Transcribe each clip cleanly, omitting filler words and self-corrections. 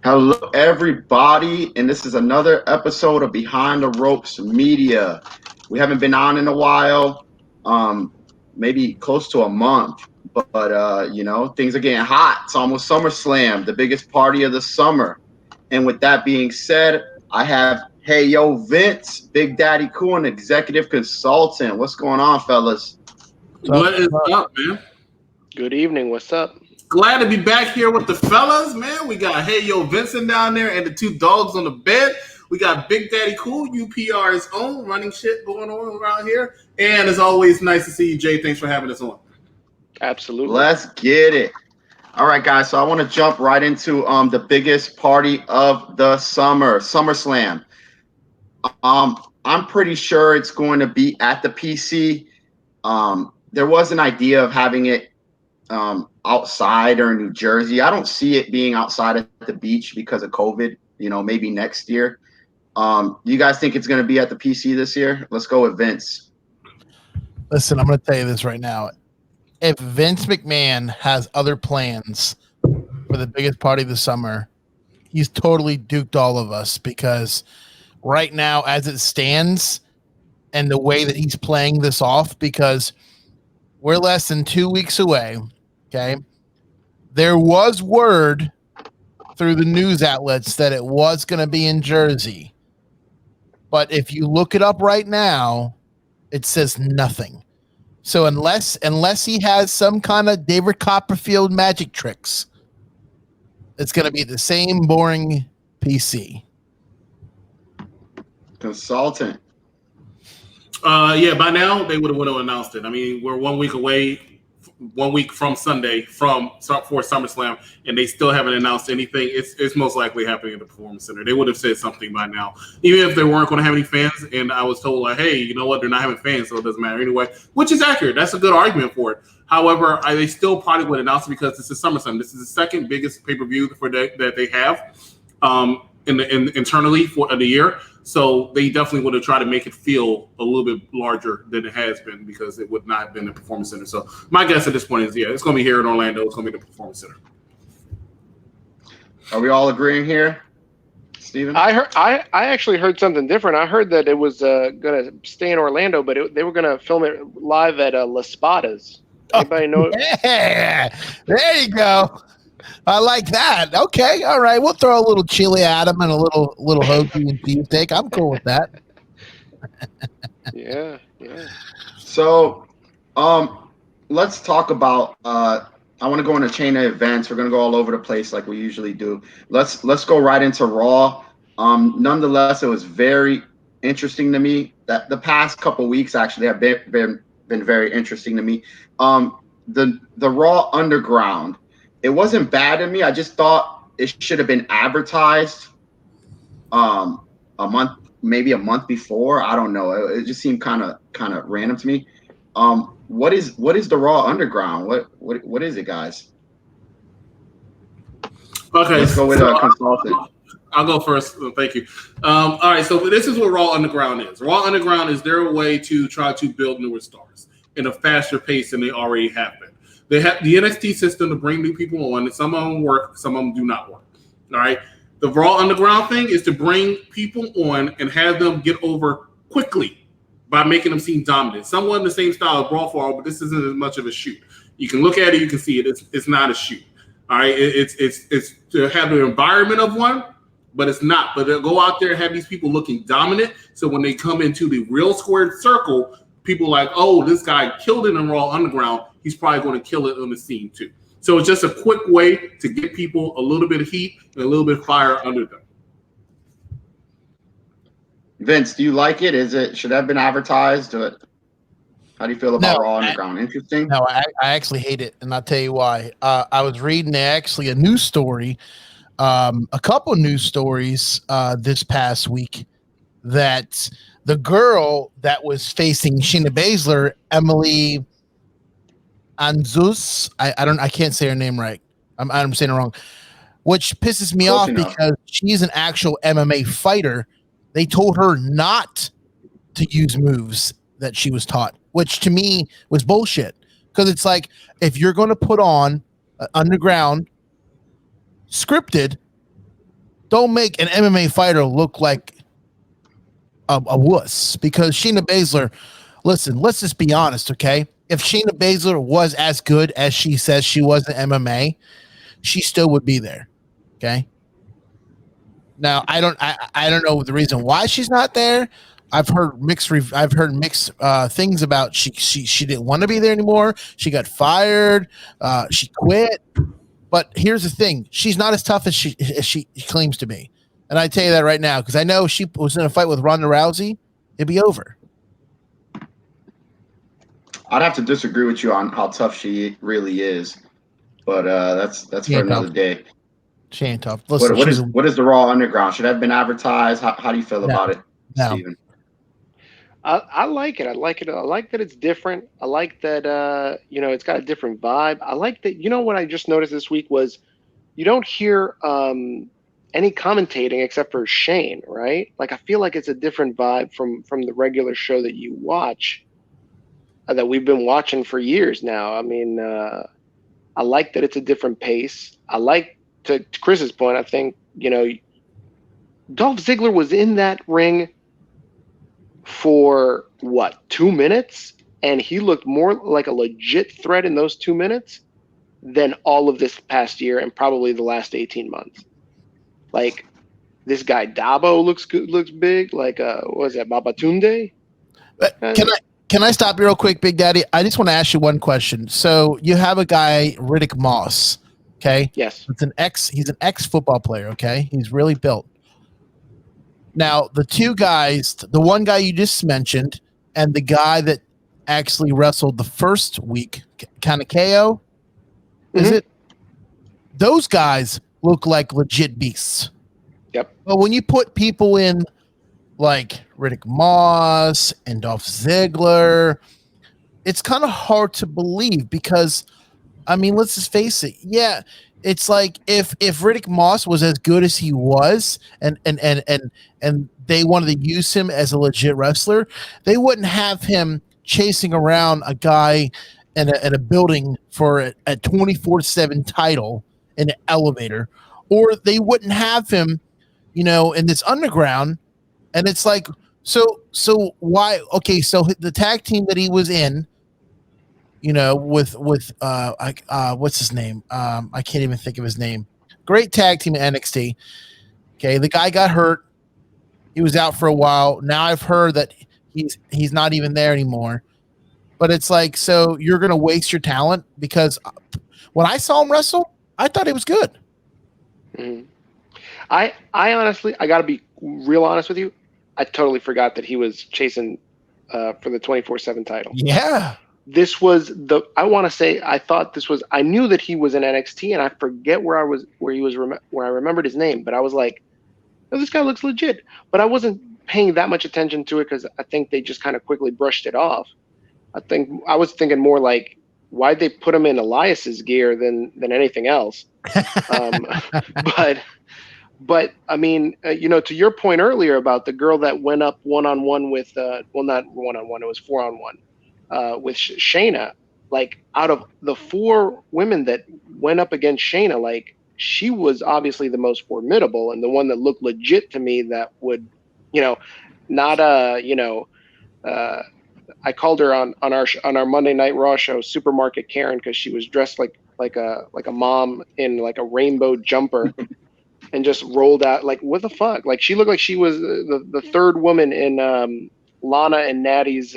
Hello, everybody, and this is another episode of Behind the Ropes Media. We haven't been on in a while, maybe close to a month, but things are getting hot. It's almost SummerSlam, the biggest party of the summer. And with that being said, I have Hey Yo Vince, Big Daddy Cool, and executive consultant. What's going on, fellas? What is up, man? Good evening. What's up? Glad to be back here with the fellas, man. We got Hey Yo Vincent down there and the two dogs on the bed. We got Big Daddy Cool, UPR's own, running shit going on around here. And as always, nice to see you, Jay. Thanks for having us on. Absolutely. Let's get it. All right, guys. So I want to jump right into the biggest party of the summer, SummerSlam. I'm pretty sure it's going to be at the PC. There was an idea of having it outside or in New Jersey. I don't see it being outside at the beach because of COVID. Maybe next year. You guys think it's going to be at the PC this year? Let's go with Vince. Listen, I'm going to tell you this right now. If Vince McMahon has other plans for the biggest party of the summer, he's totally duped all of us, because right now, as it stands, and the way that he's playing this off, because we're less than 2 weeks away, okay? There was word through the news outlets that it was going to be in Jersey. But if you look it up right now, it says nothing. So unless he has some kind of David Copperfield magic tricks, it's going to be the same boring PC. Consultant. Yeah, by now they would have announced it. I mean, we're 1 week away, 1 week from Sunday for SummerSlam, and they still haven't announced anything. It's most likely happening at the Performance Center. They would have said something by now, even if they weren't going to have any fans. And I was told, like, hey, you know what? They're not having fans, so it doesn't matter anyway, which is accurate. That's a good argument for it. However, they still probably would announce it because this is SummerSlam. This is the second biggest pay-per-view that they have internally for the year. So they definitely would have tried to make it feel a little bit larger than it has been, because it would not have been the Performance Center. So my guess at this point is, yeah, it's going to be here in Orlando. It's going to be the Performance Center. Are we all agreeing here, Steven? I actually heard something different. I heard that it was going to stay in Orlando, but they were going to film it live at La Spada's. Anybody know it? Yeah, there you go. I like that. Okay, all right. We'll throw a little chili at him and a little hoagie and beefsteak. I'm cool with that. Yeah. So, let's talk about. I want to go in a chain of events. We're going to go all over the place like we usually do. Let's go right into Raw. Nonetheless, it was very interesting to me. That the past couple weeks actually have been very interesting to me. The Raw Underground. It wasn't bad to me. I just thought it should have been advertised maybe a month before. I don't know. It just seemed kind of random to me. What is the Raw Underground? What is it, guys? Okay, let's go with a consultant. I'll go first. Thank you. All right, so this is what Raw Underground is. Raw Underground is their way to try to build newer stars in a faster pace than they already have been. They have the NXT system to bring new people on. Some of them work, some of them do not work. All right. The Raw Underground thing is to bring people on and have them get over quickly by making them seem dominant. Somewhat in the same style as Brawl for All, but this isn't as much of a shoot. You can look at it, you can see it. It's not a shoot. All right. It's to have the environment of one, but it's not. But they'll go out there and have these people looking dominant. So when they come into the real squared circle, people are like, oh, this guy killed it in Raw Underground. He's probably going to kill it on the scene too. So it's just a quick way to get people a little bit of heat and a little bit of fire under them. Vince, do you like it? Should it have been advertised? How do you feel about Raw Underground? Interesting? No, I actually hate it, and I'll tell you why. I was reading actually a news story, a couple news stories this past week, that the girl that was facing Shayna Baszler, Emily Anzus, I can't say her name right. I'm saying it wrong, which pisses me off because she's an actual MMA fighter. They told her not to use moves that she was taught, which to me was bullshit. Because it's like, if you're going to put on Underground scripted, don't make an MMA fighter look like a wuss, because Shayna Baszler, listen, let's just be honest, okay? If Shayna Baszler was as good as she says she was in MMA, she still would be there, okay? Now, I don't know the reason why she's not there. I've heard mixed things about she didn't want to be there anymore. She got fired. She quit. But here's the thing: she's not as tough as she claims to be, and I tell you that right now because I know if she was in a fight with Ronda Rousey, it'd be over. I'd have to disagree with you on how tough she really is, but that's for another day. She ain't tough. Listen, what is the Raw Underground? Should have been advertised? How do you feel about it, Steven? I like it. I like it. I like that it's different. I like that it's got a different vibe. I like that. You know what I just noticed this week was you don't hear any commentating except for Shane, right? Like I feel like it's a different vibe from the regular show that you watch, that we've been watching for years now. I mean, I like that it's a different pace. I like, to Chris's point, I think, Dolph Ziggler was in that ring for 2 minutes, and he looked more like a legit threat in those 2 minutes than all of this past year and probably the last 18 months. Like this guy Dabo looks good, looks big. Like what was that, Babatunde? Can I stop you real quick, Big Daddy? I just want to ask you one question. So you have a guy, Riddick Moss. Okay. Yes. He's an ex football player. Okay. He's really built. Now, the two guys, the one guy you just mentioned, and the guy that actually wrestled the first week, Kanekeo, is it? Those guys look like legit beasts. Yep. But when you put people in like Riddick Moss and Dolph Ziggler, it's kind of hard to believe because, I mean, let's just face it. Yeah, it's like if Riddick Moss was as good as he was, and they wanted to use him as a legit wrestler, they wouldn't have him chasing around a guy in a building for a 24/7 title in an elevator, or they wouldn't have him, in this underground. And it's like, so why? Okay, so the tag team that he was in, with what's his name? I can't even think of his name. Great tag team at NXT. Okay, the guy got hurt. He was out for a while. Now I've heard that he's not even there anymore. But it's like, so you're gonna waste your talent? Because when I saw him wrestle, I thought he was good. Mm-hmm. I honestly, I got to be real honest with you. I totally forgot that he was chasing for the 24/7 title. Yeah. This was I knew that he was in NXT, and I forget where I remembered his name, but I was like, oh, this guy looks legit. But I wasn't paying that much attention to it because I think they just kind of quickly brushed it off. I think I was thinking more like, why'd they put him in Elias's gear than anything else? But I mean, to your point earlier about the girl that went up one-on-one with, not one-on-one, it was 4-on-1 with Shayna. Like, out of the 4 women that went up against Shayna, like, she was obviously the most formidable and the one that looked legit to me. That would, not I called her on our Monday Night Raw show Supermarket Karen because she was dressed like a mom in like a rainbow jumper. And just rolled out like, what the fuck? Like, she looked like she was the third woman in Lana and Natty's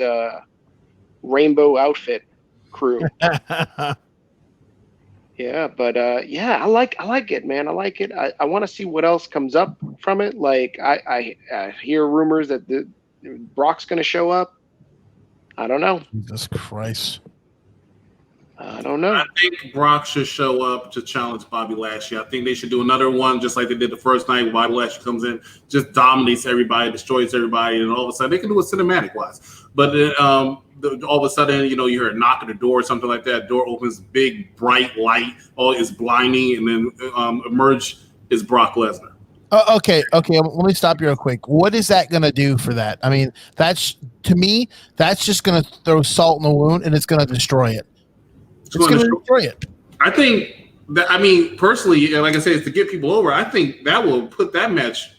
rainbow outfit crew. Yeah, but I like it, man. I like it. I want to see what else comes up from it. Like, I hear rumors that Brock's going to show up. I don't know. Jesus Christ. I don't know. I think Brock should show up to challenge Bobby Lashley. I think they should do another one just like they did the first night when Bobby Lashley comes in, just dominates everybody, destroys everybody, and all of a sudden they can do it cinematic wise. But then all of a sudden, you hear a knock at the door or something like that. Door opens, big bright light, all is blinding, and then emerge is Brock Lesnar. Okay. Let me stop you real quick. What is that going to do for that? I mean, that's just going to throw salt in the wound, and it's going to destroy it. It's going to destroy it. I think I mean, personally, like I said, is to get people over. I think that will put that match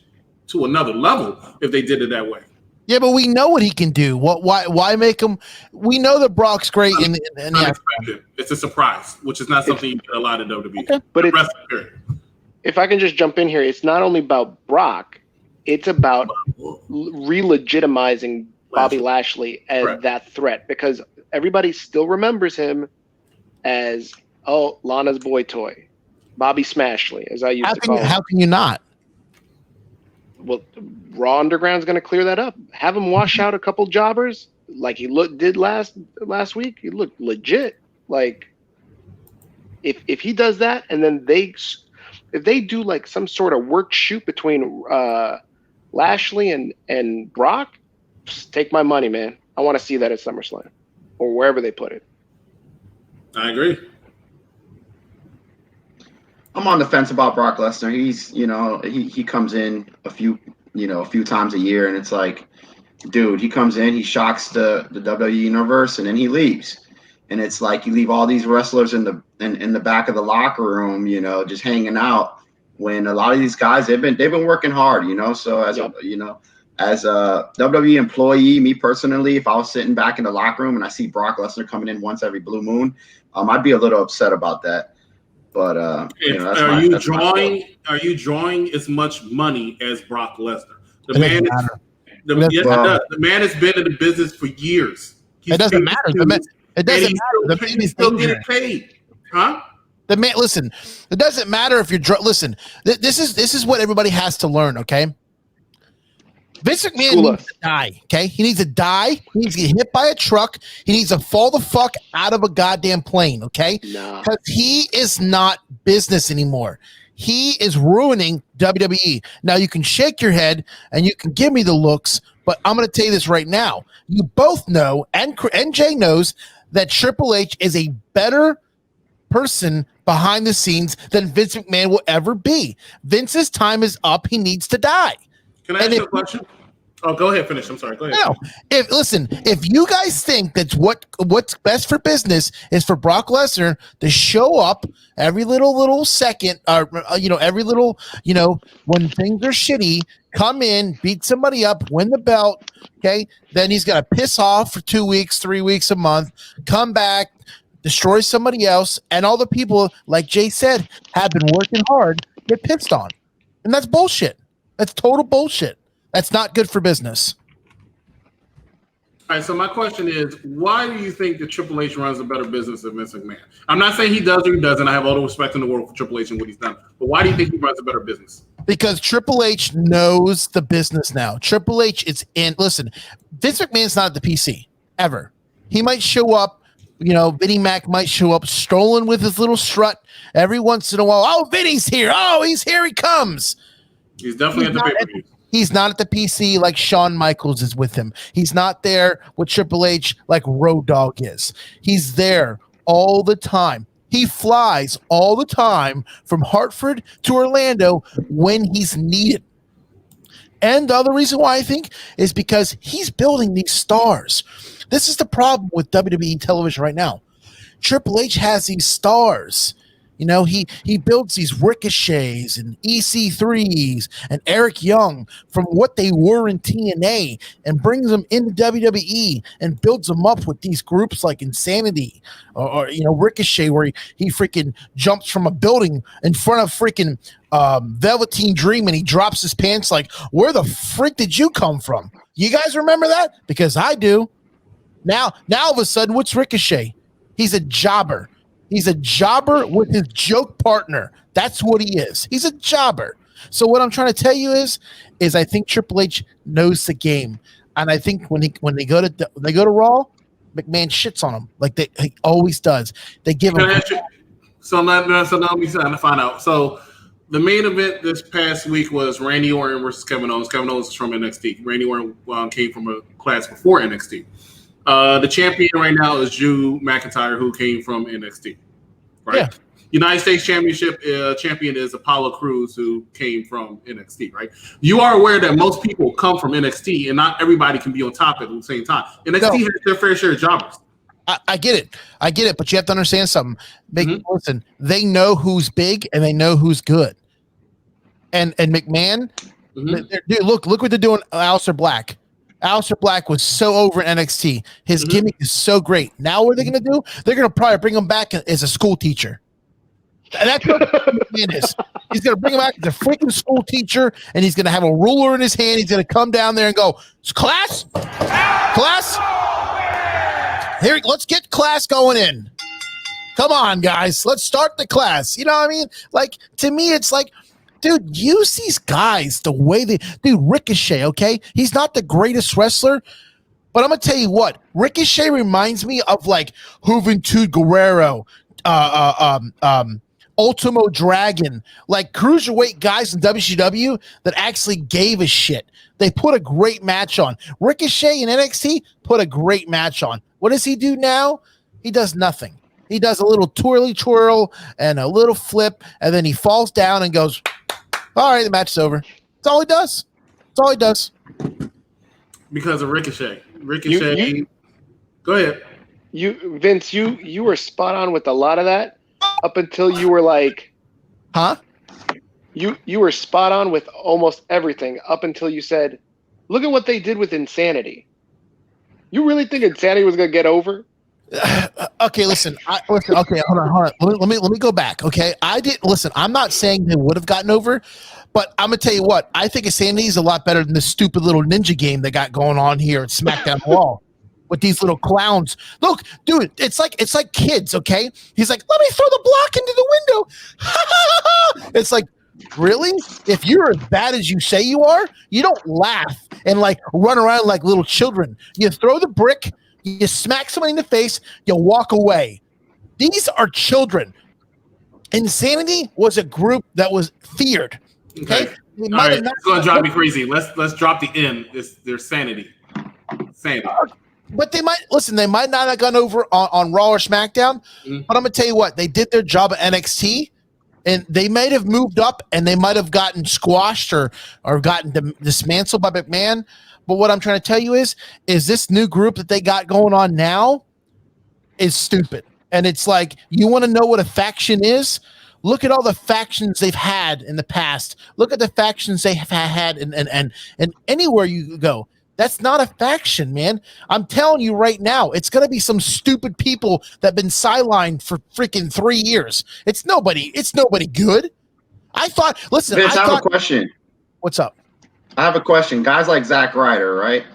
to another level if they did it that way. Yeah, but we know what he can do. Why make him? We know that Brock's great in the unexpected. It's a surprise, which is not something you get a lot of WWE. Okay. But if I can just jump in here, it's not only about Brock, it's about re-legitimizing Bobby Lashley as that threat, because everybody still remembers him as Lana's boy toy, Bobby Smashley, as I used to call him. How can you not? Well, Raw Underground's going to clear that up. Have him wash out a couple jobbers like he did last week. He looked legit. Like if he does that, and then if they do like some sort of work shoot between Lashley and Brock, just take my money, man. I want to see that at SummerSlam or wherever they put it. I agree. I'm on the fence about Brock Lesnar. He's, he comes in a few times a year, and it's like, dude, he comes in, he shocks the WWE universe, and then he leaves. And it's like you leave all these wrestlers in the back of the locker room, just hanging out. When a lot of these guys, they've been working hard, So as a WWE employee, me personally, if I was sitting back in the locker room and I see Brock Lesnar coming in once every blue moon, I'd be a little upset about that. But are you drawing as much money as Brock Lesnar? The man has been in the business for years. It doesn't matter. It doesn't matter. He's still getting paid, huh? The man, listen. It doesn't matter if you're. Listen, this is what everybody has to learn. Okay. Vince McMahon needs to die, okay? He needs to die. He needs to get hit by a truck. He needs to fall the fuck out of a goddamn plane, okay? Because he is not business anymore. He is ruining WWE. Now, you can shake your head and you can give me the looks, but I'm going to tell you this right now. You both know, and Jay knows, that Triple H is a better person behind the scenes than Vince McMahon will ever be. Vince's time is up. He needs to die. Can I ask you a question? Oh, go ahead. Finish. I'm sorry. Go ahead. No. If you guys think that's what's best for business is for Brock Lesnar to show up every little second, or every little, when things are shitty, come in, beat somebody up, win the belt, okay? Then he's got to piss off for 2 weeks, 3 weeks, a month, come back, destroy somebody else, and all the people, like Jay said, have been working hard, get pissed on. And that's bullshit. That's total bullshit. That's not good for business. All right, so my question is, why do you think that Triple H runs a better business than Vince McMahon? I'm not saying he does or he doesn't. I have all the respect in the world for Triple H and what he's done. But why do you think he runs a better business? Because Triple H knows the business now. Triple H is in. Listen, Vince McMahon's not at the PC, ever. He might show up. Vinnie Mac might show up strolling with his little strut every once in a while. Oh, Vinny's here. Oh, he's here. He comes. He's definitely at the pay-per-view. He's not at the PC like Shawn Michaels is with him. He's not there with Triple H like Road Dogg is. He's there all the time. He flies all the time from Hartford to Orlando when he's needed. And the other reason why I think is because he's building these stars. This is the problem with WWE television right now. Triple H has these stars. He builds these Ricochets and EC3s and Eric Young from what they were in TNA and brings them into WWE and builds them up with these groups like Insanity or Ricochet, where he freaking jumps from a building in front of freaking Velveteen Dream and he drops his pants like, where the freak did you come from? You guys remember that? Because I do. Now all of a sudden, what's Ricochet? He's a jobber. He's a jobber with his joke partner. That's what he is. He's a jobber. So what I'm trying to tell you is I think Triple H knows the game, and I think when they go to Raw, McMahon shits on him like he always does. They give him. So now we trying to find out. So the main event this past week was Randy Orton versus Kevin Owens. Kevin Owens is from NXT. Randy Orton came from a class before NXT. The champion right now is Drew McIntyre, who came from NXT. Right? Yeah. United States Championship champion is Apollo Crews, who came from NXT. Right? You are aware that most people come from NXT, and not everybody can be on top at the same time. NXT has their fair share of jobbers. I get it, but you have to understand something. Listen, they know who's big and they know who's good. And McMahon, dude, look what they're doing. Aleister Black. Aleister Black was so over in NXT. His gimmick is so great. Now what are they going to do? They're going to probably bring him back as a school teacher. And that's what McMahon is. He's going to bring him back as a freaking school teacher, and he's going to have a ruler in his hand. He's going to come down there and go, class, here, let's get class going in. Come on, guys, let's start the class. You know what I mean? Like, to me, it's like, dude, use these guys the way Ricochet, okay? He's not the greatest wrestler, but I'm going to tell you what, Ricochet reminds me of like Juventud Guerrero, Ultimo Dragon, like cruiserweight guys in WCW that actually gave a shit. They put a great match on. Ricochet in NXT put a great match on. What does he do now? He does nothing. He does a little twirl and a little flip, and then he falls down and goes, all right, the match is over. That's all he does. That's all he does. Because of Ricochet. Go ahead. Vince, you were spot on with a lot of that up until you were like, huh? You were spot on with almost everything up until you said, look at what they did with Insanity. You really think Insanity was going to get over? Okay, listen. Okay, hold on. Let me go back. Okay, I'm not saying they would have gotten over, but I'm gonna tell you what. I think Insanity is a lot better than the stupid little ninja game they got going on here at Smackdown Raw with these little clowns. Look, dude, it's like kids. Okay, he's like, let me throw the block into the window. It's like, really? If you're as bad as you say you are, you don't laugh and like run around like little children. You throw the brick. You smack somebody in the face, you walk away. These are children. Insanity was a group that was feared. Okay? All right, it's going to drive me crazy. Let's drop the N. Their sanity. Sanity. But they might not have gone over on Raw or SmackDown, but I'm going to tell you what, they did their job at NXT, and they might have moved up, and they might have gotten squashed or gotten dismantled by McMahon. But what I'm trying to tell you is this new group that they got going on now is stupid. And it's like, you want to know what a faction is? Look at all the factions they've had in the past. Look at the factions they have had and anywhere you go. That's not a faction, man. I'm telling you right now, it's going to be some stupid people that have been sidelined for freaking 3 years. It's nobody good. Listen, Vince, I have a question. What's up? I have a question. Guys like Zack Ryder, right?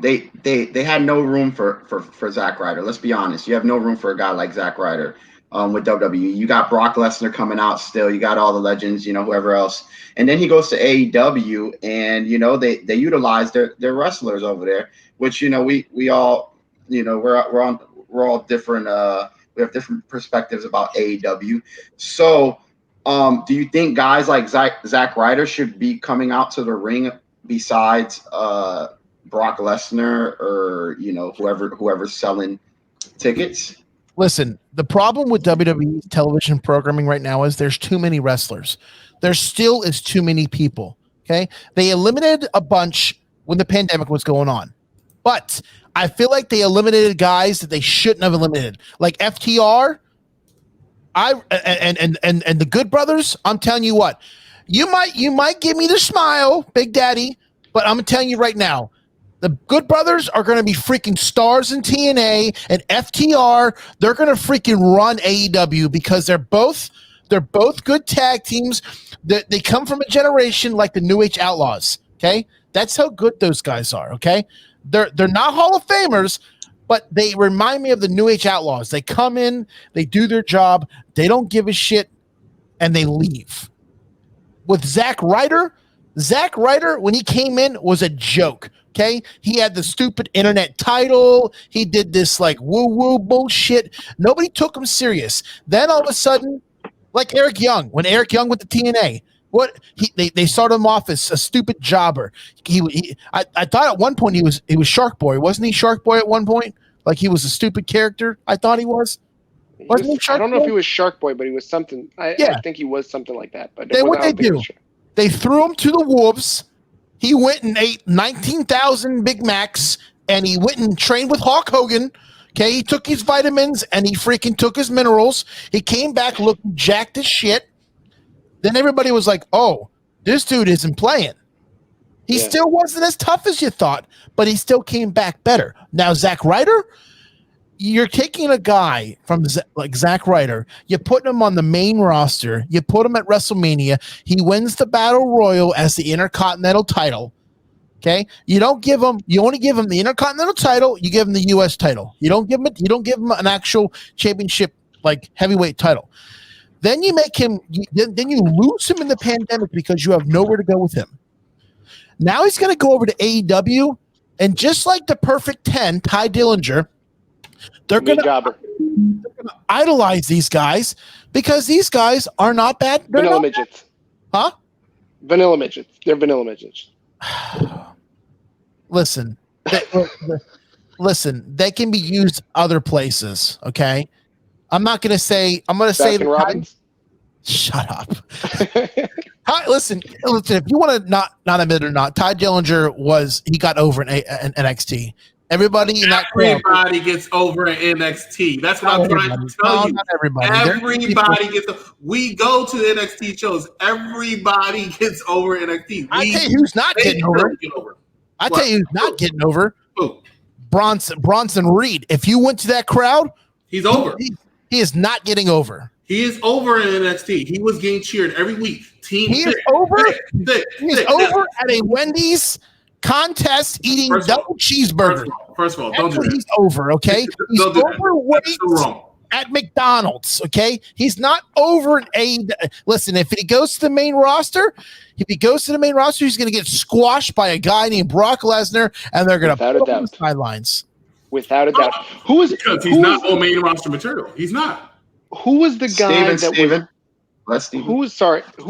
They had no room for Zack Ryder. Let's be honest. You have no room for a guy like Zack Ryder with WWE. You got Brock Lesnar coming out still. You got all the legends, whoever else. And then he goes to AEW, and they utilize their wrestlers over there, which we all we're all different. We have different perspectives about AEW. So. Do you think guys like Zack Ryder should be coming out to the ring besides Brock Lesnar or whoever's selling tickets? Listen, the problem with WWE's television programming right now is there's too many wrestlers. There still is too many people. Okay, they eliminated a bunch when the pandemic was going on, but I feel like they eliminated guys that they shouldn't have eliminated, like FTR. And the Good Brothers, I'm telling you what, you might give me the smile, Big Daddy, but I'm telling you right now, the Good Brothers are going to be freaking stars in TNA, and FTR, they're going to freaking run AEW because they're both good tag teams. They come from a generation like the New Age Outlaws. Okay, that's how good those guys are. Okay, they're not Hall of Famers, but they remind me of the New Age Outlaws. They come in, they do their job, they don't give a shit, and they leave. With Zack Ryder, when he came in, was a joke, okay? He had the stupid internet title. He did this, like, woo-woo bullshit. Nobody took him serious. Then all of a sudden, like Eric Young, when Eric Young went to TNA, they started him off as a stupid jobber. I thought at one point he was Shark Boy, wasn't he? Shark Boy at one point, like he was a stupid character. I thought he was. Wasn't he Shark I don't Boy? know if he was Shark Boy, but he was something. I think he was something like that. But what they do? They threw him to the wolves. He went and ate 19,000 Big Macs, and he went and trained with Hulk Hogan. Okay, he took his vitamins and he freaking took his minerals. He came back looking jacked as shit. Then everybody was like, "Oh, this dude isn't playing." He still wasn't as tough as you thought, but he still came back better. Now, Zack Ryder, you're taking a guy from like Zack Ryder, you're putting him on the main roster, you put him at WrestleMania, he wins the Battle Royal as the Intercontinental title. Okay, you only give him the Intercontinental title, you give him the US title. You don't give him an actual championship like heavyweight title. Then you make him then you lose him in the pandemic because you have nowhere to go with him. Now he's going to go over to AEW, and just like the Perfect 10, Ty Dillinger, they're going to idolize these guys because these guys are not bad. They're vanilla not midgets. Bad. Huh? Vanilla midgets. They're vanilla midgets. Listen, they can be used other places, okay? I'm going to say Baskin Robbins? Shut up. Listen, if you want to not admit it or not, Ty Dillinger he got over in NXT. Everybody gets over in NXT. That's what I'm trying to tell you. Not everybody. Everybody gets over. We go to NXT shows. Everybody gets over NXT. I tell you who's not getting over. I tell you who's not getting over. Who? Bronson Reed. If you went to that crowd, he's over. He is not getting over. He is over in NXT. He was getting cheered every week. He is over. He is over at a Wendy's contest eating double cheeseburgers. First of all, don't do that. He's over, okay? He's overweight at McDonald's, okay? He's not over at Listen, if he goes to the main roster, he's going to get squashed by a guy named Brock Lesnar, and they're going to put him on the sidelines. Without a doubt. Because he's not on main roster material. He's not. Who was the guy Who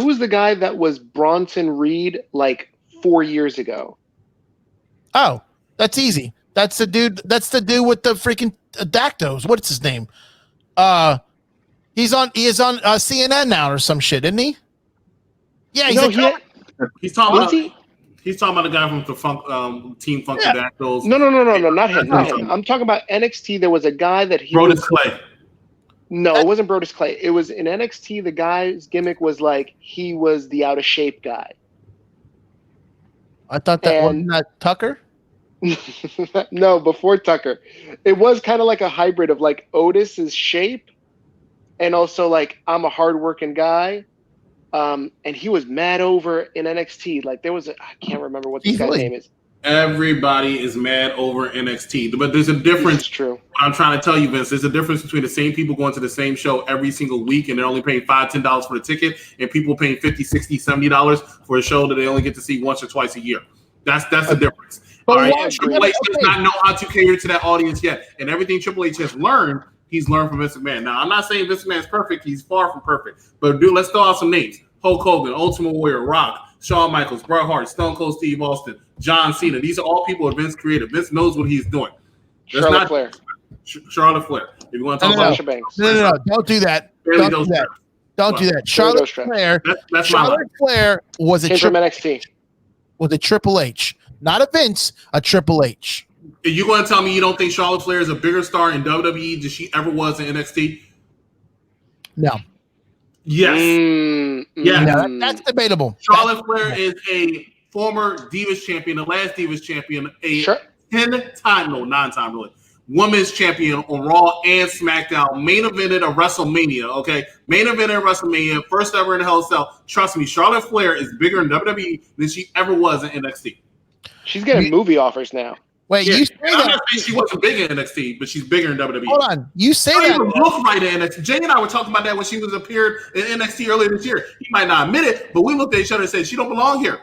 was the guy that was Bronson Reed like 4 years ago? Oh, that's easy. That's the dude with the freaking Dactos. What's his name? He is on CNN now or some shit, isn't he? Yeah, he's talking about the guy from the Team Funky Dactyls. No, not him. I'm talking about NXT. There was a guy that Brodus Clay. No, it wasn't Brodus Clay. It was in NXT. The guy's gimmick was like he was the out of shape guy. I thought wasn't that Tucker. No, before Tucker, it was kind of like a hybrid of like Otis's shape, and also like I'm a hardworking guy. And he was mad over in NXT. Like I can't remember what this guy's name is. Everybody is mad over NXT, but there's a difference. It's true. What I'm trying to tell you, Vince, there's a difference between the same people going to the same show every single week and they're only paying $5-10 for the ticket, and people paying $50, $60, $70 for a show that they only get to see once or twice a year. That's the difference. All right, Triple H does not know how to cater to that audience yet, and everything Triple H has learned, he's learned from Vince McMahon. Now, I'm not saying Vince McMahon is perfect; he's far from perfect. But let's throw out some names: Hulk Hogan, Ultimate Warrior, Rock, Shawn Michaels, Bret Hart, Stone Cold Steve Austin, John Cena. These are all people that Vince created. Vince knows what he's doing. Charlotte Flair. Charlotte Flair. If you want to talk about Sasha Banks. No, don't do that. Don't do that. Charlotte Flair. Charlotte Flair was a from NXT. Was a Triple H, not a Vince, a Triple H. Are you going to tell me you don't think Charlotte Flair is a bigger star in WWE than she ever was in NXT? No. Yes. Yes. No, that's debatable. Charlotte Flair is a former Divas champion, the last Divas champion, a 9-time really, women's champion on Raw and SmackDown, main evented a WrestleMania, okay? Main evented WrestleMania, first ever in Hell in a Cell. Trust me, Charlotte Flair is bigger in WWE than she ever was in NXT. She's getting movie offers now. Wait, you say I'm not saying she wasn't big in NXT, but she's bigger in WWE. Hold on, you say she that. Even look right in NXT. Jay and I were talking about that when she was appeared in NXT earlier this year. He might not admit it, but we looked at each other and said she don't belong here.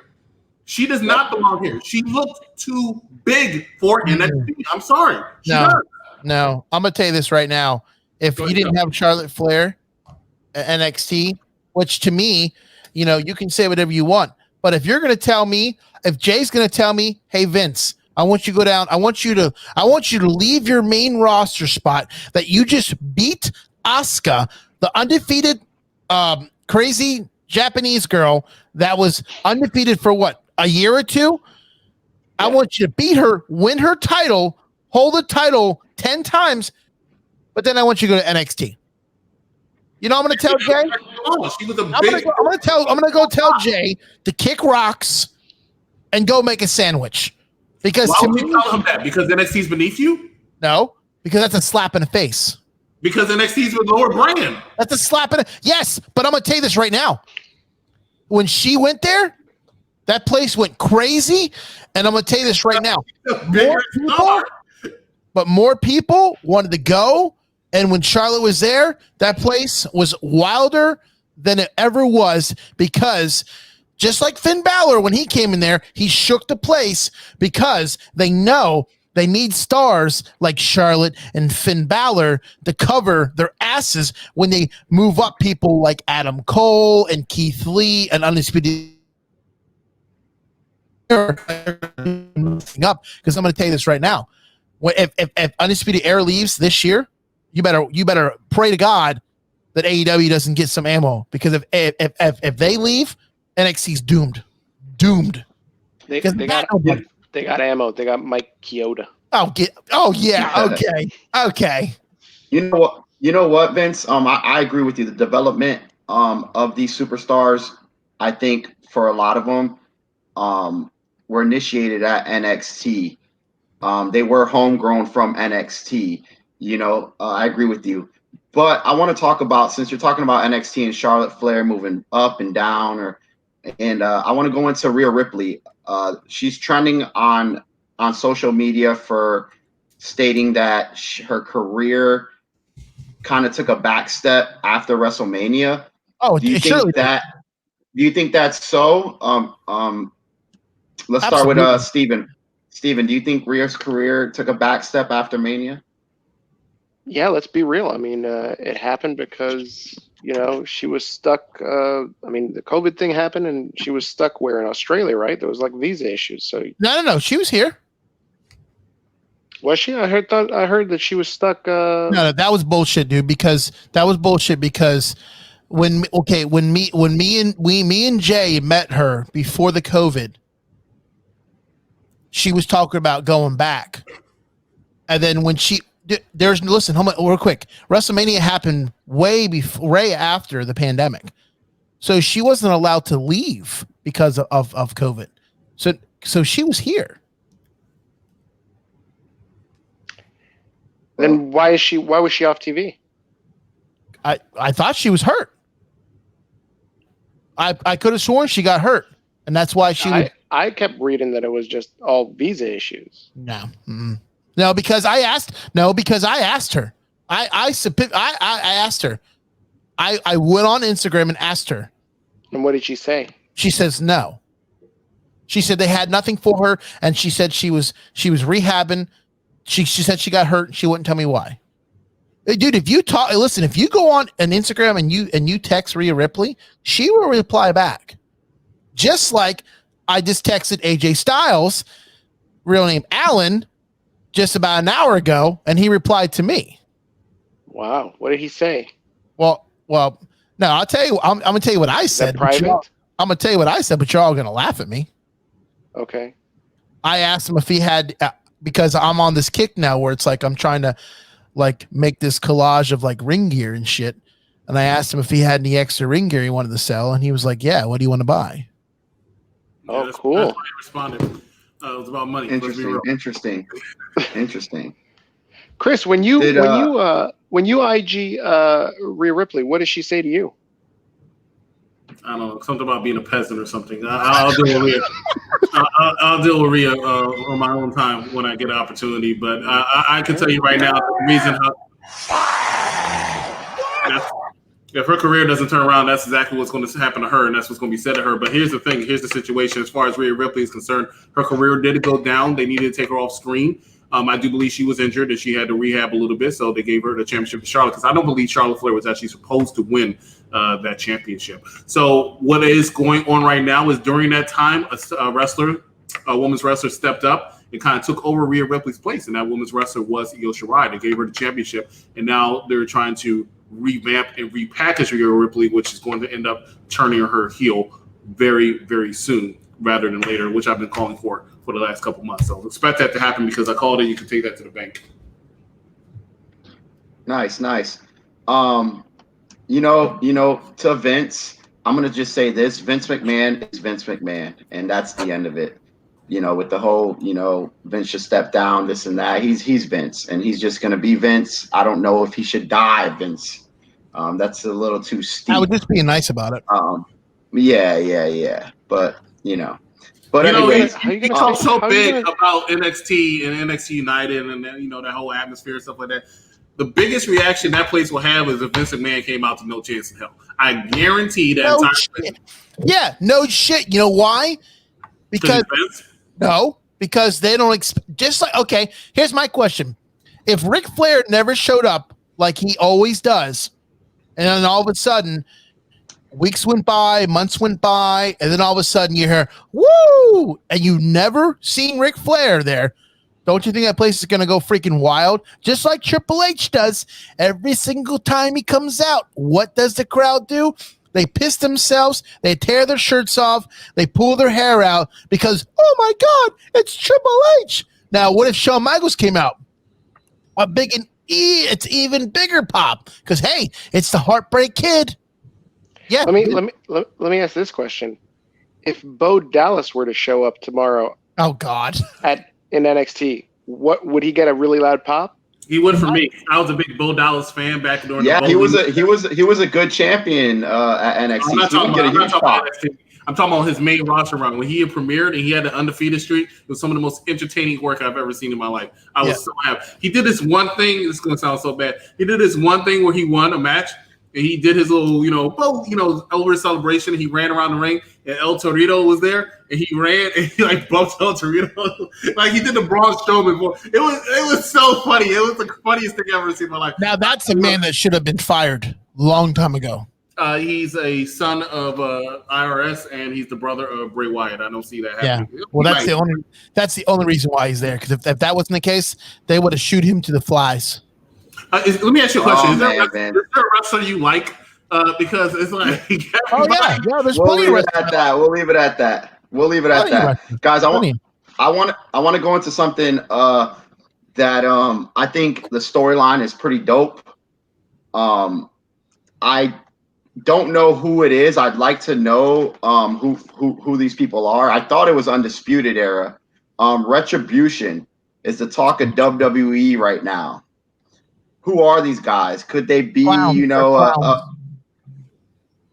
She does not belong here. She looked too big for NXT. I'm sorry. No, I'm gonna tell you this right now. If you didn't have Charlotte Flair at NXT, which to me, you can say whatever you want, but if you're gonna tell me, if Jay's gonna tell me, hey Vince, I want you to go down. I want you to leave your main roster spot that you just beat Asuka, the undefeated, crazy Japanese girl that was undefeated for what, a year or two? Yeah. I want you to beat her, win her title, hold the title, 10 times, but then I want you to go to NXT. You know, I'm going to tell Jay. She was a I'm big. going to go tell Jay to kick rocks and go make a sandwich. Because Why to would me, you tell him that? Because NXT's beneath you? no, because that's a slap in the face. Because NXT's a lower brand. That's a slap in the yes. But I'm going to tell you this right now. When she went there, that place went crazy, and I'm going to tell you this right now. More people wanted to go. And when Charlotte was there, that place was wilder than it ever was because just like Finn Balor, when he came in there, he shook the place because they know they need stars like Charlotte and Finn Balor to cover their asses when they move up people like Adam Cole and Keith Lee and Undisputed up. Because I'm going to tell you this right now. If Undisputed Era leaves this year, you better pray to God that AEW doesn't get some ammo, because if they leave, NXT's doomed. They got ammo. They got Mike Chioda. Oh yeah. Okay. You know what, Vince? I agree with you. The development of these superstars, I think for a lot of them, were initiated at NXT. They were homegrown from NXT. I agree with you. But I want to talk about, since you're talking about NXT and Charlotte Flair moving up and down, I want to go into Rhea Ripley. She's trending on social media for stating that her career kind of took a back step after WrestleMania. Oh, do you think that's so? Let's start with Steven. Steven, do you think Rhea's career took a back step after Mania? Yeah, let's be real. I mean, it happened because, she was stuck. The COVID thing happened and she was stuck where in Australia, right? There was like visa issues. So No. She was here. Was she? I heard that she was stuck. No, that was bullshit, dude. Because when me and Jay met her before the COVID, she was talking about going back, and then when listen, hold on, real quick. WrestleMania happened way after the pandemic, so she wasn't allowed to leave because of COVID. So she was here. Then why was she off TV? I thought she was hurt. I could have sworn she got hurt, and that's why I kept reading that it was just all visa issues. No. Mm-mm. No, because I asked her. I asked her. I went on Instagram and asked her. And what did she say? She says no. She said they had nothing for her, and she said she was rehabbing. She said she got hurt. She wouldn't tell me why. Hey, dude, if you go on an Instagram and you text Rhea Ripley, she will reply back. Just like I just texted AJ Styles, real name Alan, just about an hour ago, and he replied to me. Wow, what did he say? Well, no, I'll tell you. I'm gonna tell you what I said. Private? I'm gonna tell you what I said, but you're all gonna laugh at me. Okay. I asked him if he had, because I'm on this kick now where it's like I'm trying to like make this collage of like ring gear and shit. And I asked him if he had any extra ring gear he wanted to sell, and he was like, "Yeah, what do you want to buy?" Oh, cool. That's why he responded. It was about money. Interesting. Chris, when you IG Rhea Ripley, what did she say to you? I don't know, something about being a peasant or something. I'll deal with Rhea. I'll deal with Rhea on my own time when I get an opportunity. But I can tell you right now, the reason if her career doesn't turn around, that's exactly what's going to happen to her, and that's what's going to be said to her. But here's the thing. Here's the situation. As far as Rhea Ripley is concerned, her career did go down. They needed to take her off screen. I do believe she was injured and she had to rehab a little bit, so they gave her the championship to Charlotte, because I don't believe Charlotte Flair was actually supposed to win that championship. So what is going on right now is during that time, a women's wrestler stepped up and kind of took over Rhea Ripley's place, and that women's wrestler was Io Shirai. They gave her the championship, and now they're trying to revamp and repackage Rhea Ripley, which is going to end up turning her heel very, very soon rather than later, which I've been calling for the last couple months. So expect that to happen, because I called it. You can take that to the bank. Nice, nice. To Vince, I'm gonna just say this: Vince McMahon is Vince McMahon, and that's the end of it. With the whole, Vince should step down, this and that. He's Vince, and he's just gonna be Vince. I don't know if he should die, Vince. That's a little too I would steep. just be nice about it. Yeah. But but You know, anyways, how you he gonna talks fix- so how you big gonna- about NXT and NXT United and then, that whole atmosphere and stuff like that. The biggest reaction that place will have is if Vince McMahon came out to No Chance in Hell. I guarantee that No entire shit. Yeah, no shit. You know why? Because because they don't just like, okay, here's my question. If Ric Flair never showed up like he always does, and then all of a sudden weeks went by, months went by, and then all of a sudden you hear woo, and you never seen Ric Flair there, don't you think that place is going to go freaking wild? Just like Triple H does every single time he comes out. What does the crowd do? They piss themselves. They tear their shirts off. They pull their hair out because, oh my God, it's Triple H. Now, what if Shawn Michaels came out? It's even bigger pop because, hey, it's the Heartbreak Kid. Yeah. let me ask this question: if Bo Dallas were to show up tomorrow, oh God, in NXT, what would he get a really loud pop? He would for me. I was a big Bo Dallas fan back during yeah, the he was a good champion at NXT. I'm not talking about NXT. I'm talking about his main roster run. When he had premiered and he had the undefeated streak, it was some of the most entertaining work I've ever seen in my life. I was so happy. He did this one thing. This is going to sound so bad. He did this one thing where he won a match and he did his little, over celebration. He ran around the ring and El Torito was there and he ran and he bumped El Torito. Like he did the Braun Strowman. It was so funny. It was the funniest thing I've ever seen in my life. Now that's a man that should have been fired long time ago. He's a son of IRS, and he's the brother of Bray Wyatt. I don't see that happening. Yeah, well, that's the only reason why he's there. Because if that wasn't the case, they would have shoot him to the flies. Let me ask you a question: is there a wrestler you like? Because it's like, there's we'll plenty leave it at that. We'll leave it at that. Guys, I want to go into something that I think the storyline is pretty dope. I don't know who it is. I'd like to know who these people are. I thought it was Undisputed Era. Retribution is the talk of WWE right now. Who are these guys? Could they be,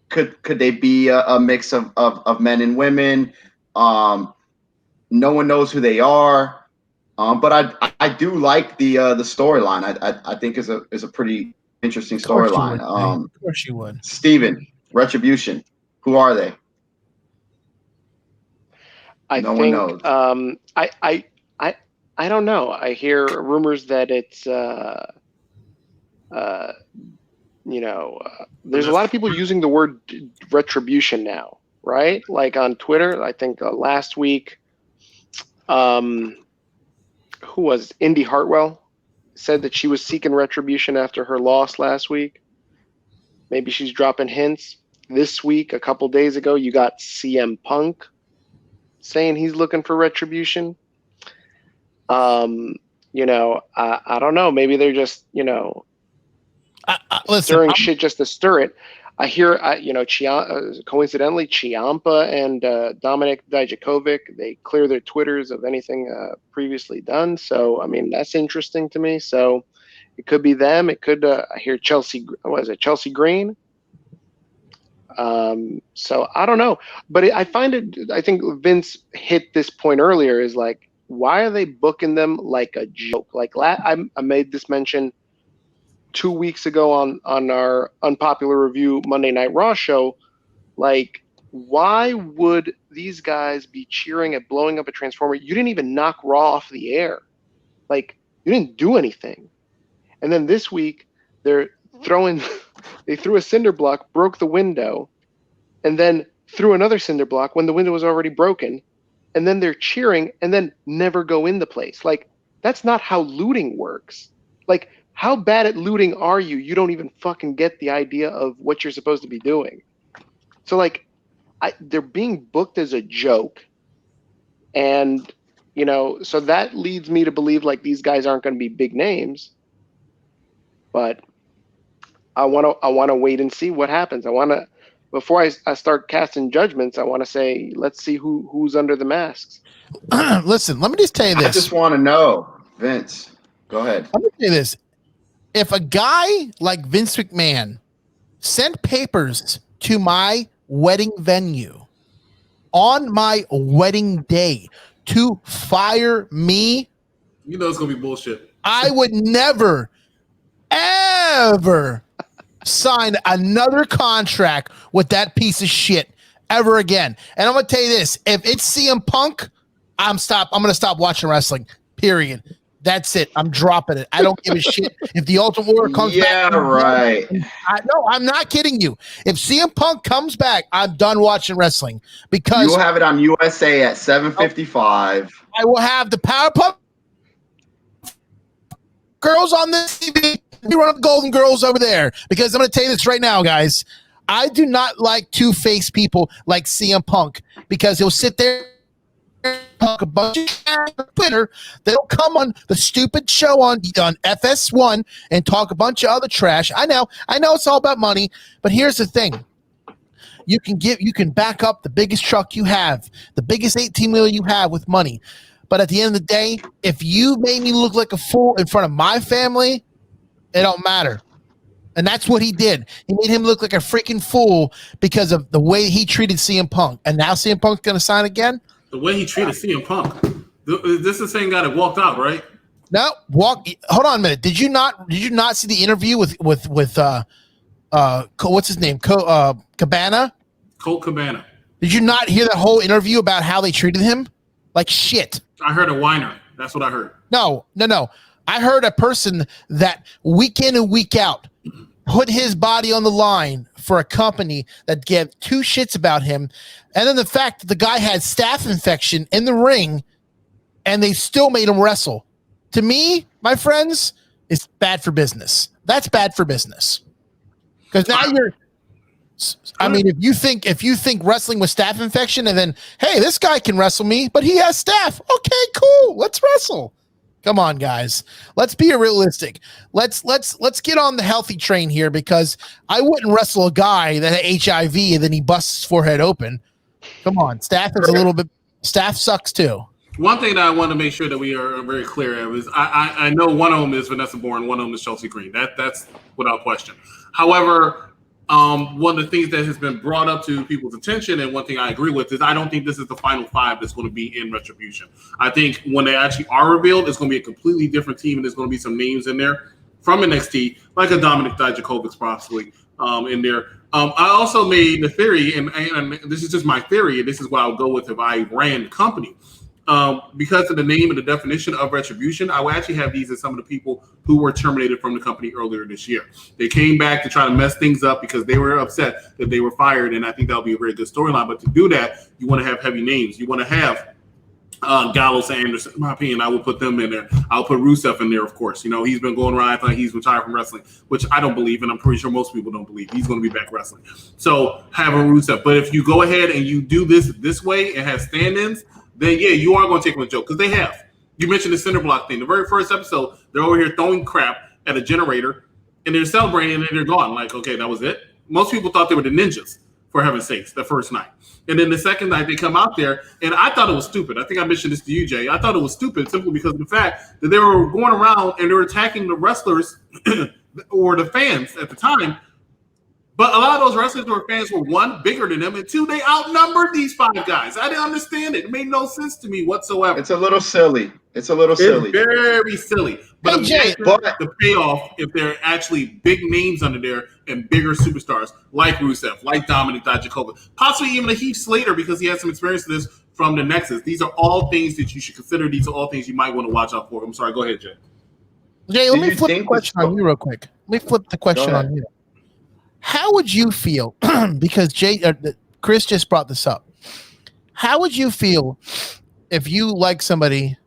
could they be a mix of men and women? No one knows who they are. But I do like the storyline. I think is a pretty interesting storyline. Of course you would. Steven, Retribution. Who are they? No one knows. I don't know. I hear rumors that it's there's a lot of people using the word retribution now, right? Like on Twitter, I think last week, who was it? Indy Hartwell said that she was seeking retribution after her loss last week. Maybe she's dropping hints. This week, a couple days ago, you got CM Punk saying he's looking for retribution. I don't know. Maybe they're just, stirring shit just to stir it. I hear, coincidentally, Ciampa and Dominic Dijakovic, they clear their Twitters of anything previously done. So, I mean, that's interesting to me. So it could be them. It could, I hear Chelsea Green. So I don't know. But I think Vince hit this point earlier is like, why are they booking them like a joke? Like I made this mention 2 weeks ago on our unpopular review Monday Night Raw show. Like, why would these guys be cheering at blowing up a transformer? You didn't even knock Raw off the air. Like, you didn't do anything. And then this week they threw a cinder block, broke the window, and then threw another cinder block when the window was already broken. And then they're cheering and then never go in the place. Like, that's not how looting works. Like, how bad at looting are you? You don't even fucking get the idea of what you're supposed to be doing. So, like, they're being booked as a joke. And, so that leads me to believe, like, these guys aren't going to be big names. but I want to wait and see what happens. Before I start casting judgments, I want to say, let's see who's under the masks. Listen, let me just tell you I this. just want to know, Vince. Go ahead. Let me tell you this. If a guy like Vince McMahon sent papers to my wedding venue on my wedding day to fire me, You know it's gonna be bullshit. I would never, ever sign another contract with that piece of shit ever again. And I'm gonna tell you this: if it's CM Punk, I'm gonna stop watching wrestling. Period. That's it. I'm dropping it. I don't give a shit if the Ultimate Warrior comes back. Yeah, right. No, I'm not kidding you. If CM Punk comes back, I'm done watching wrestling because You'll have it on USA at 7:55. I will have the Powerpuff Girls on this TV. We run up Golden Girls over there because I'm going to tell you this right now, guys. I do not like two-faced people like CM Punk because he'll sit there and talk a bunch of shit on Twitter. They'll come on the stupid show on FS1 and talk a bunch of other trash. I know it's all about money, but here's the thing. You can back up the biggest truck you have, the biggest 18 million you have with money. But at the end of the day, if you made me look like a fool in front of my family, it don't matter. And that's what he did. He made him look like a freaking fool because of the way he treated CM Punk. And now CM Punk's going to sign again? The way he treated CM Punk. This is the same guy that walked out, right? No, hold on a minute. Did you not see the interview with what's his name? Cabana? Colt Cabana. Did you not hear that whole interview about how they treated him? Like shit. I heard a whiner. That's what I heard. No. I heard a person that week in and week out put his body on the line for a company that gave two shits about him. And then the fact that the guy had staph infection in the ring and they still made him wrestle. To me, my friends, it's bad for business. That's bad for business. Because now if you think wrestling with staph infection and then, hey, this guy can wrestle me, but he has staph. Okay, cool. Let's wrestle. Come on, guys. Let's be realistic. Let's get on the healthy train here because I wouldn't wrestle a guy that had HIV and then he busts his forehead open. Come on. Staph sucks too. One thing that I want to make sure that we are very clear of is I know one of them is Vanessa Bourne, one of them is Chelsea Green. That's without question. However, one of the things that has been brought up to people's attention, and one thing I agree with, is I don't think this is the final five that's going to be in Retribution. I think when they actually are revealed, it's going to be a completely different team, and there's going to be some names in there from NXT, like a Dominic Dijakovic possibly in there. I also made the theory, and this is just my theory, and this is what I would go with if I ran the company. Because of the name and the definition of Retribution, I would actually have these as some of the people who were terminated from the company earlier this year. They came back to try to mess things up because they were upset that they were fired, and I think that'll be a very good storyline. But to do that, you want to have heavy names. You want to have Gallows and Anderson. In my opinion, I will put them in there. I'll put Rusev in there, of course. You know, he's been going around acting like he's retired from wrestling, which I don't believe, and I'm pretty sure most people don't believe. He's going to be back wrestling. So having Rusev. But if you go ahead and you do this way and have stand-ins, then yeah, you are going to take them a joke because they have. You mentioned the cinder block thing. The very first episode, they're over here throwing crap at a generator, and they're celebrating, and then they're gone. Like, okay, that was it. Most people thought they were the ninjas, for heaven's sakes, the first night. And then the second night, they come out there, and I thought it was stupid. I think I mentioned this to you, Jay. I thought it was stupid simply because of the fact that they were going around and they were attacking the wrestlers or the fans at the time. But a lot of those wrestlers or fans were, one, bigger than them, and two, they outnumbered these five guys. I didn't understand it. It made no sense to me whatsoever. It's a little silly. It's very silly. But hey, Jay, the payoff if they're actually big names under there and bigger superstars like Rusev, like Dominic Dijakovic, possibly even a Heath Slater because he has some experience with this from the Nexus. These are all things that you should consider. These are all things you might want to watch out for. I'm sorry. Go ahead, Jay. Jay, let me flip the question on you real quick. How would you feel? Because Chris just brought this up. How would you feel if you like somebody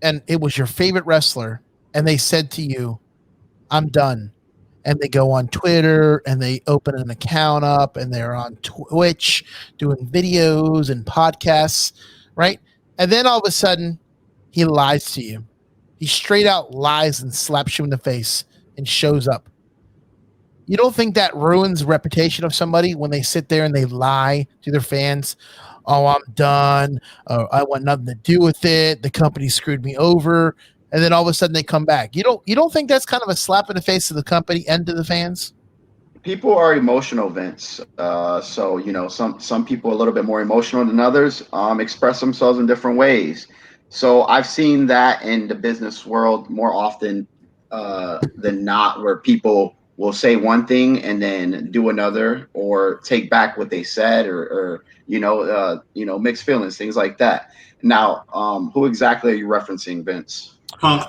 and it was your favorite wrestler and they said to you, I'm done. And they go on Twitter and they open an account up and they're on Twitch doing videos and podcasts, right? And then all of a sudden he lies to you. He straight out lies and slaps you in the face and shows up You don't think that ruins the reputation of somebody when they sit there and they lie to their fans? Oh, I'm done. I want nothing to do with it. The company screwed me over. And then all of a sudden they come back. You don't think that's kind of a slap in the face to the company and to the fans? People are emotional, Vince. So some people are a little bit more emotional than others. Express themselves in different ways. So I've seen that in the business world more often than not, where people will say one thing and then do another, or take back what they said, or mixed feelings, things like that. Now, who exactly are you referencing, Vince? Punk.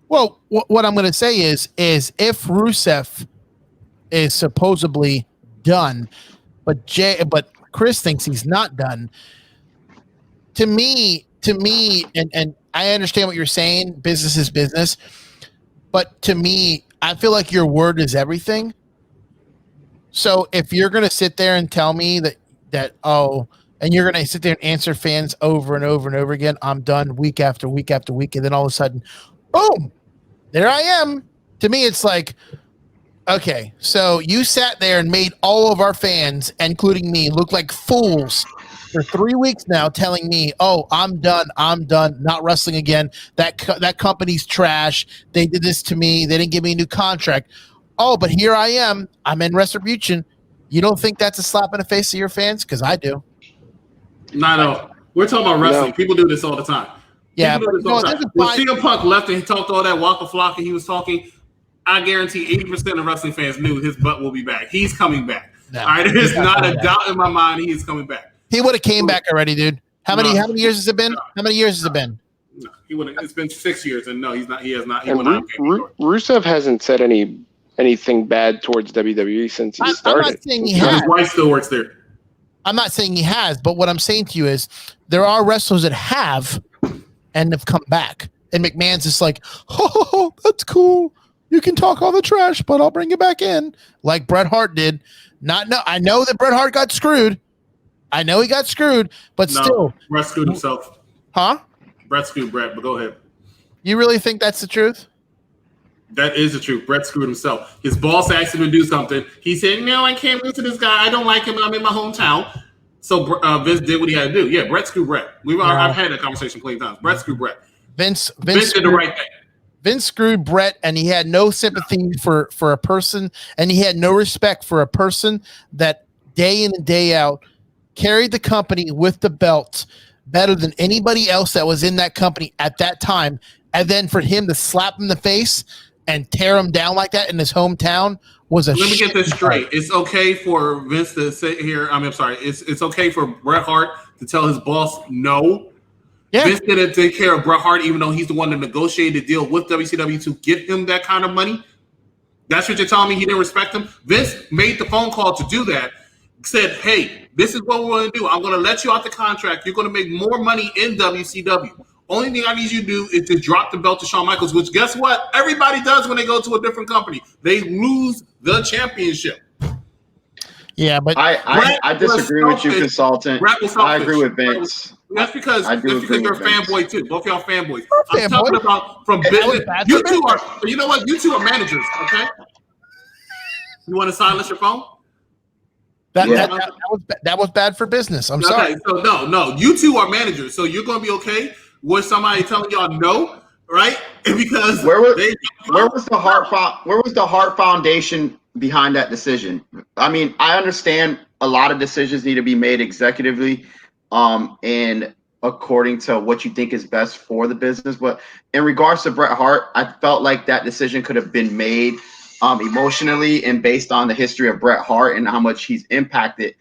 Well, what I'm going to say is if Rusev is supposedly done, but Chris thinks he's not done. To me, and I understand what you're saying. Business is business, but to me, I feel like your word is everything. So if you're going to sit there and tell me and you're going to sit there and answer fans over and over and over again, I'm done, week after week after week, and then all of a sudden, boom, there I am. To me, it's like, okay, so you sat there and made all of our fans, including me, look like fools for 3 weeks now, telling me, "Oh, I'm done, not wrestling again. That company's trash. They did this to me. They didn't give me a new contract. Oh, but here I am. I'm in retribution." You don't think that's a slap in the face of your fans? Because I do. No. We're talking about wrestling. No. People do this all the time. Yeah, People do this all the time. When CM Punk left and he talked all that Waka Flocka, he was talking. I guarantee 80% of wrestling fans knew his butt will be back. He's coming back. No, all right, there's not a doubt in my mind he is coming back. He would have came back already, dude. How many years has it been? How many years has it been? No, he would. It's been 6 years, and no, he's not. He has not. Rusev hasn't said anything bad towards WWE since he started. I'm not saying he has. His wife still works there. I'm not saying he has, but what I'm saying to you is there are wrestlers that have and have come back, and McMahon's just like, oh, that's cool. You can talk all the trash, but I'll bring you back in, like Bret Hart did. I know that Bret Hart got screwed. I know he got screwed, but still. Bret screwed himself. Huh? Bret screwed Bret, but go ahead. You really think that's the truth? That is the truth. Bret screwed himself. His boss asked him to do something. He said, no, I can't lose to this guy. I don't like him. I'm in my hometown. So Vince did what he had to do. Yeah, Bret screwed Bret. I've had that conversation plenty of times. Bret screwed Bret. Vince did the right thing. Vince screwed Bret, and he had no sympathy for a person, and he had no respect for a person that day in and day out carried the company with the belt better than anybody else that was in that company at that time. And then for him to slap him in the face and tear him down like that in his hometown was a Let me get this straight. It's okay for Vince to sit here. I'm sorry. It's okay for Bret Hart to tell his boss no. Yeah. Vince didn't take care of Bret Hart, even though he's the one that negotiated the deal with WCW to get him that kind of money. That's what you're telling me? He didn't respect him? Vince made the phone call to do that. Said, hey, this is what we're going to do. I'm going to let you out the contract. You're going to make more money in WCW. Only thing I need you to do is to drop the belt to Shawn Michaels, which guess what? Everybody does when they go to a different company. They lose the championship. Yeah, but I disagree with you, consultant. I agree with Vince. That's because you're a fanboy too. Both of y'all fanboys. I'm talking about from business. You two are. You know what? You two are managers. Okay. You want to silence your phone? That was bad for business. I'm sorry. So no. You two are managers, so you're going to be okay with somebody telling y'all no, right? Because where was the Hart Foundation behind that decision? I mean, I understand a lot of decisions need to be made executively, and according to what you think is best for the business. But in regards to Bret Hart, I felt like that decision could have been made emotionally and based on the history of Bret Hart and how much he's impacted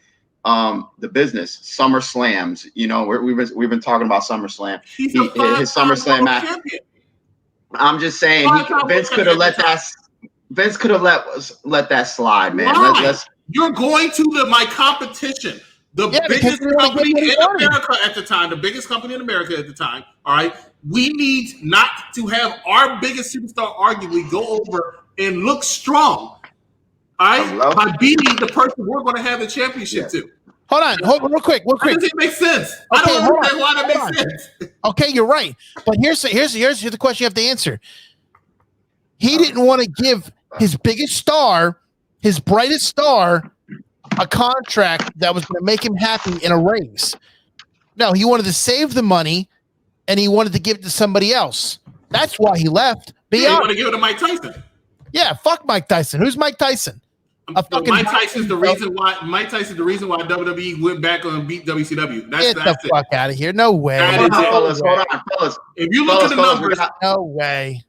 the business. SummerSlams, we've been talking about SummerSlam. His SummerSlam match. Champion. I'm just saying Vince could have let that slide, man. You're going to my competition. The biggest company in America at the time, all right? We need not to have our biggest superstar arguably go over and look strong, all right? By beating the person we're going to have the championship to. Hold on, real quick. That doesn't make sense. Okay, I don't understand why that makes sense. Okay, you're right. But here's the question you have to answer. He didn't want to give his biggest star his brightest star a contract that was going to make him happy in a raise. No, he wanted to save the money, and he wanted to give it to somebody else. That's why he left. He want to give it to Mike Tyson. Yeah, fuck Mike Tyson. Who's Mike Tyson? Mike Tyson's the reason why WWE went back and beat WCW. Get the fuck out of here! No way. Hold on, fellas. If you look at the numbers, no way.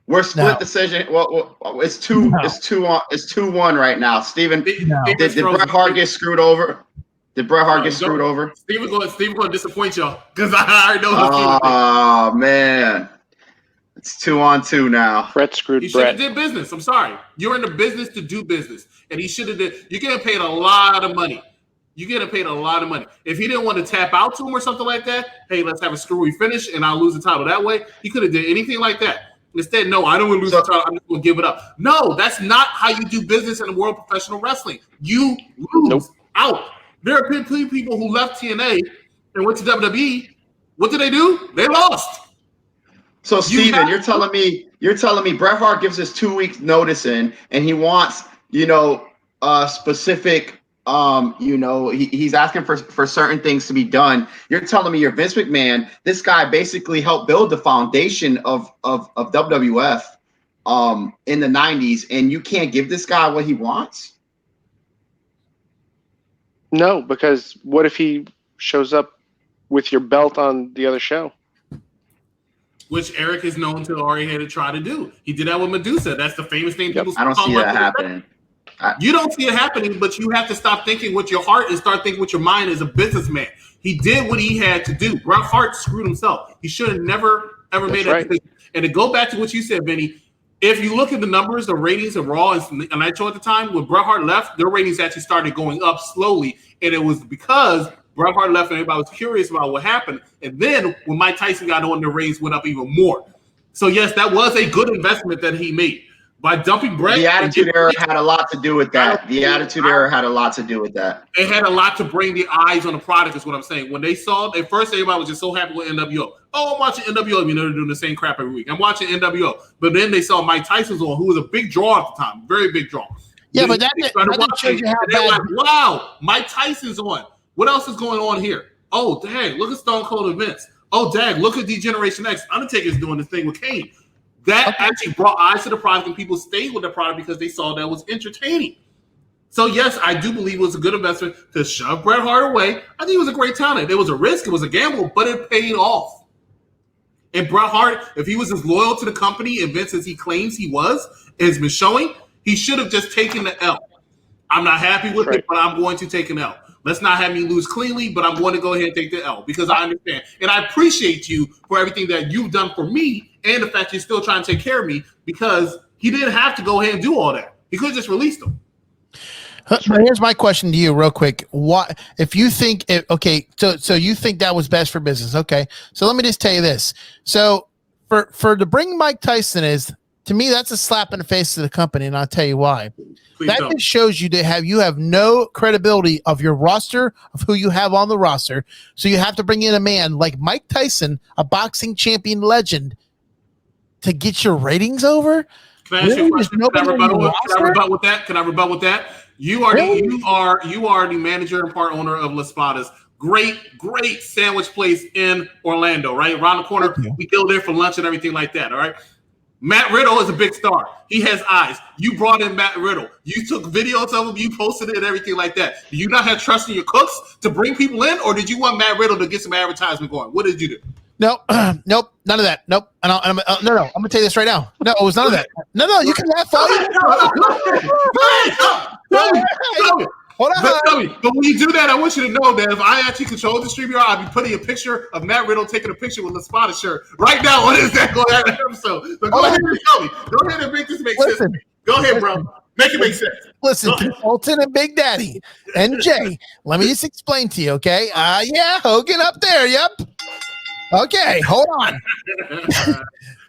We're split decision. Well, it's 2-1 right now. Steven, did Bret Hart get screwed over? Did Bret Hart get screwed over? Steven going to disappoint y'all because I already know. Oh man, it's 2-2 now. Bret screwed He Bret. should have did business. I'm sorry. You're in the business to do business, and he should have did. You're getting paid a lot of money. You're getting paid a lot of money. If he didn't want to tap out to him or something like that, hey, let's have a screwy finish, and I'll lose the title that way. He could have did anything like that. Instead, no, I don't want to lose the title. I'm just going to give it up. No, that's not how you do business in the world of professional wrestling. You lose out. There are people who left TNA and went to WWE. What did they do? They lost. So, Steven, you're telling me Bret Hart gives us 2 weeks notice and he wants, specific, he's asking for certain things to be done. You're telling me you're Vince McMahon. This guy basically helped build the foundation of WWF in the 90s, and you can't give this guy what he wants? No, because what if he shows up with your belt on the other show? Which Eric is known to already had to try to do. He did that with Medusa. That's the famous thing. People I don't see that happening. You don't see it happening, but you have to stop thinking with your heart and start thinking with your mind as a businessman. He did what he had to do. Bret Hart screwed himself. He should have never, ever made that decision. And to go back to what you said, Vinny, if you look at the numbers, the ratings of Raw and Nitro at the time, when Bret Hart left, their ratings actually started going up slowly. And it was because Bret Hart left and everybody was curious about what happened. And then when Mike Tyson got on, the ratings went up even more. So, yes, that was a good investment that he made. By dumping Bret. The Attitude Era had a lot to do with that. The Attitude Era had a lot to do with that. It had a lot to bring the eyes on the product, is what I'm saying. When they saw, at first everybody was just so happy with NWO. Oh, I'm watching NWO. They're doing the same crap every week. I'm watching NWO. But then they saw Mike Tyson's on, who was a big draw at the time. Very big draw. Yeah, but that shows you how bad. Like, wow, Mike Tyson's on. What else is going on here? Oh, dang, look at Stone Cold and Vince. Oh, dang, look at D-Generation X. Undertaker's doing this thing with Kane. That actually brought eyes to the product, and people stayed with the product because they saw that it was entertaining. So, yes, I do believe it was a good investment to shove Bret Hart away. I think it was a great talent. It was a risk. It was a gamble, but it paid off. And Bret Hart, if he was as loyal to the company and Vince as he claims he was, has been showing, he should have just taken the L. I'm not happy with it, but I'm going to take an L. Let's not have me lose cleanly, but I'm going to go ahead and take the L because I understand. And I appreciate you for everything that you've done for me and the fact you're still trying to take care of me because he didn't have to go ahead and do all that. He could have just released them. Here's my question to you real quick. What if you think so you think that was best for business? Okay. So let me just tell you this. So for to bring Mike Tyson is, to me, that's a slap in the face to the company, and I'll tell you why. That just shows you you have no credibility of your roster, of who you have on the roster. So you have to bring in a man like Mike Tyson, a boxing champion legend, to get your ratings over. Can I ask you a question? Can I rebut with that? You are the manager and part owner of La Spada's. Great sandwich place in Orlando, right? Around the corner. We go there for lunch and everything like that, all right? Matt Riddle is a big star. He has eyes. You brought in Matt Riddle. You took videos of him. You posted it and everything like that. Do you not have trust in your cooks to bring people in, or did you want Matt Riddle to get some advertisement going? What did you do? Nope, nope, none of that. Nope. No. I'm gonna tell you this right now. No, it was none of that. No. You can have fun. Hold on. Tell me. But when you do that, I want you to know that if I actually control the stream, I'd be putting a picture of Matt Riddle taking a picture with the Spada shirt right now. What is that going to happen? So go ahead and tell me. Go ahead and make this make sense. Go ahead, bro. Make it make sense. Listen, Colton and Big Daddy and Jay, let me just explain to you, okay? Yeah, Hogan up there. Yep. Okay, hold on.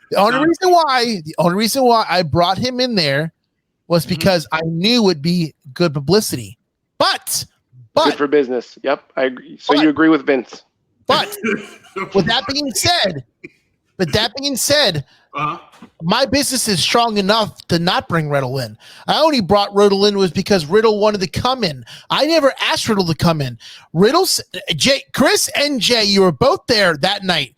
The only reason why I brought him in there was because I knew it would be good publicity. But good for business. Yep, I agree. So you agree with Vince? But with that being said, My business is strong enough to not bring Riddle in. I only brought Riddle in was because Riddle wanted to come in. I never asked Riddle to come in. Chris and Jay, you were both there that night.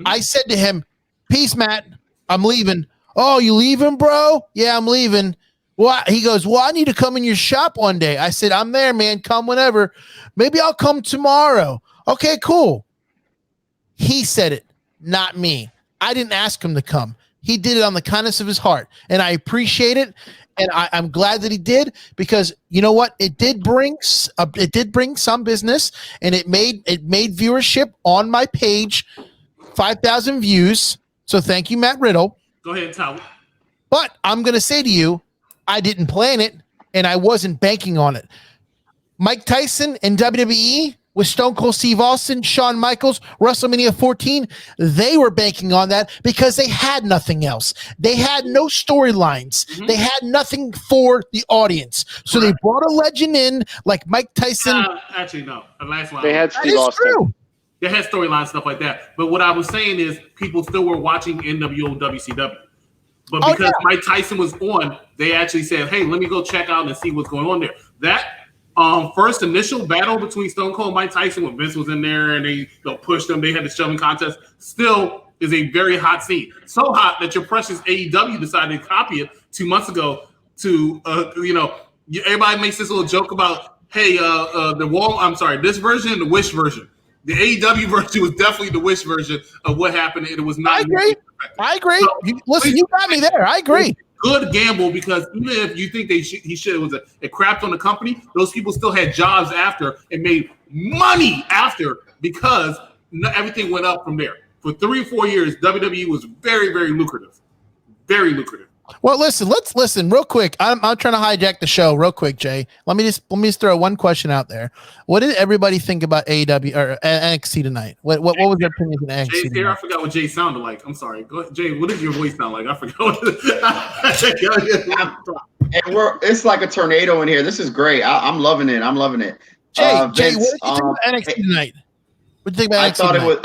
I said to him, "Peace, Matt. I'm leaving." "Oh, you leaving, bro?" "Yeah, I'm leaving." Well, he goes, "Well, I need to come in your shop one day." I said, "I'm there, man. Come whenever. Maybe I'll come tomorrow." "Okay, cool." He said it, not me. I didn't ask him to come. He did it on the kindness of his heart, and I appreciate it. And I'm glad that he did, because you know what? It did bring some business, and it made viewership on my page, 5,000 views. So thank you, Matt Riddle. Go ahead, Tyler. But I'm going to say to you, I didn't plan it, and I wasn't banking on it. Mike Tyson and WWE with Stone Cold Steve Austin, Shawn Michaels, WrestleMania 14, they were banking on that because they had nothing else. They had no storylines. Mm-hmm. They had nothing for the audience. So they brought a legend in like Mike Tyson. Actually, no. The last one. They had Steve Austin. True. They had storylines, stuff like that. But what I was saying is people still were watching NWO WCW. But because Mike Tyson was on, they actually said, hey, let me go check out and see what's going on there. That first initial battle between Stone Cold and Mike Tyson when Vince was in there and they pushed them, they had the shoving contest, still is a very hot scene. So hot that your precious AEW decided to copy it 2 months ago to, everybody makes this little joke about, hey, this version and the Wish version. The AEW version was definitely the Wish version of what happened. It was not. I agree. So, you got me there. I agree. Good gamble, because even if you think he should, it was a crapped on the company, those people still had jobs after and made money after, because everything went up from there. For 3 or 4 years, WWE was very, very lucrative. Very lucrative. Well, let's listen real quick. I'm trying to hijack the show real quick, Jay. Let me just throw one question out there. What did everybody think about AEW or NXT tonight? What was their opinion on NXT? Jay's here. I forgot what Jay sounded like. I'm sorry. Go ahead. Jay, what does your voice sound like? I forgot. It's like a tornado in here. This is great. I'm loving it. Jay, what did you think about NXT tonight? What did you think about NXT? I thought it was.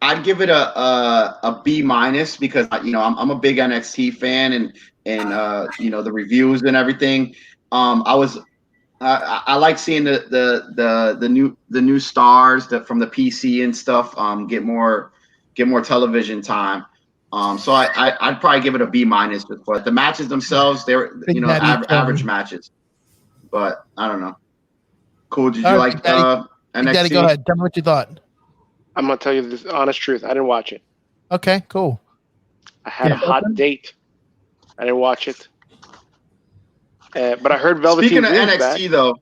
I'd give it a B- because I'm a big NXT fan and the reviews and everything. I like seeing the new stars from the PC and stuff get more television time. So I'd probably give it a B-, but the matches themselves, they're average matches. But I don't know. Cool. Did you like NXT? Daddy, go ahead. Tell me what you thought. I'm going to tell you the honest truth. I didn't watch it. Okay, cool. I had a hot date. I didn't watch it. But I heard Velveteen Dream. Speaking of NXT, though,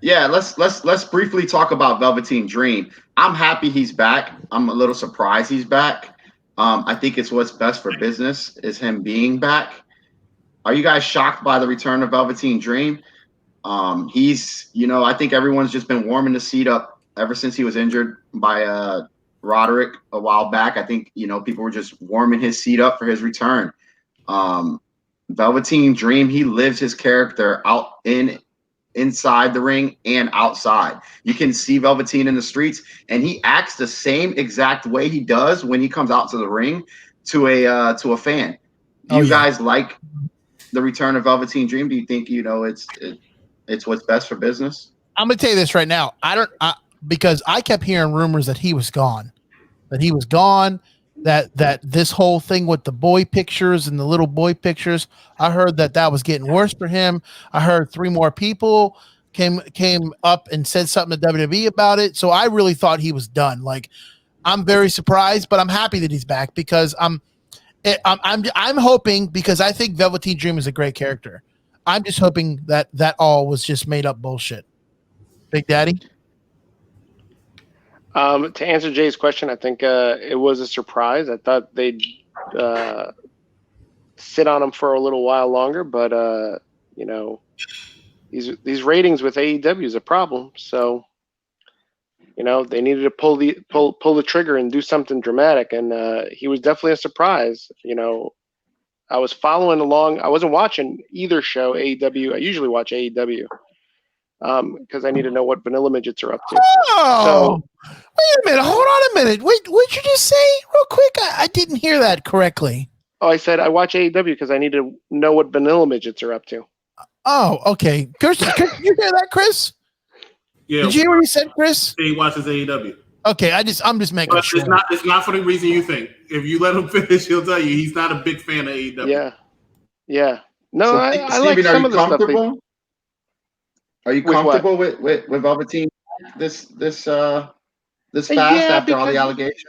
yeah, let's briefly talk about Velveteen Dream. I'm happy he's back. I'm a little surprised he's back. I think it's what's best for business is him being back. Are you guys shocked by the return of Velveteen Dream? He's, I think everyone's just been warming the seat up ever since he was injured by Roderick a while back. I think, people were just warming his seat up for his return. Velveteen Dream, he lives his character inside the ring and outside. You can see Velveteen in the streets, and he acts the same exact way he does when he comes out to the ring to a fan. Do you guys like the return of Velveteen Dream? Do you think, it's what's best for business? I'm going to tell you this right now. Because I kept hearing rumors that he was gone, that this whole thing with the boy pictures and the little boy pictures, I heard that was getting worse for him. I heard 3 more people came up and said something to WWE about it. So I really thought he was done. Like, I'm very surprised, but I'm happy that he's back because I'm hoping, because I think Velveteen Dream is a great character. I'm just hoping that all was just made up bullshit. Big Daddy? To answer Jay's question, I think it was a surprise. I thought they'd sit on him for a little while longer, but these ratings with AEW is a problem. So they needed to pull the trigger and do something dramatic, and he was definitely a surprise. I was following along. I wasn't watching either show, AEW. I usually watch AEW. because I need to know what vanilla midgets are up to. Oh, wait a minute. Hold on a minute. Wait, what'd you just say real quick? I didn't hear that correctly. Oh, I said I watch AEW because I need to know what vanilla midgets are up to. Oh, okay. Chris, did you hear that, Chris? Yeah. Did you hear what he said, Chris? He watches AEW. Okay, I'm just making But sure. it's not for the reason you think. If you let him finish, he'll tell you he's not a big fan of AEW. Yeah. No, So, I like Steven, some of the stuff. Are you With comfortable with Velveteen this fast after all the allegations?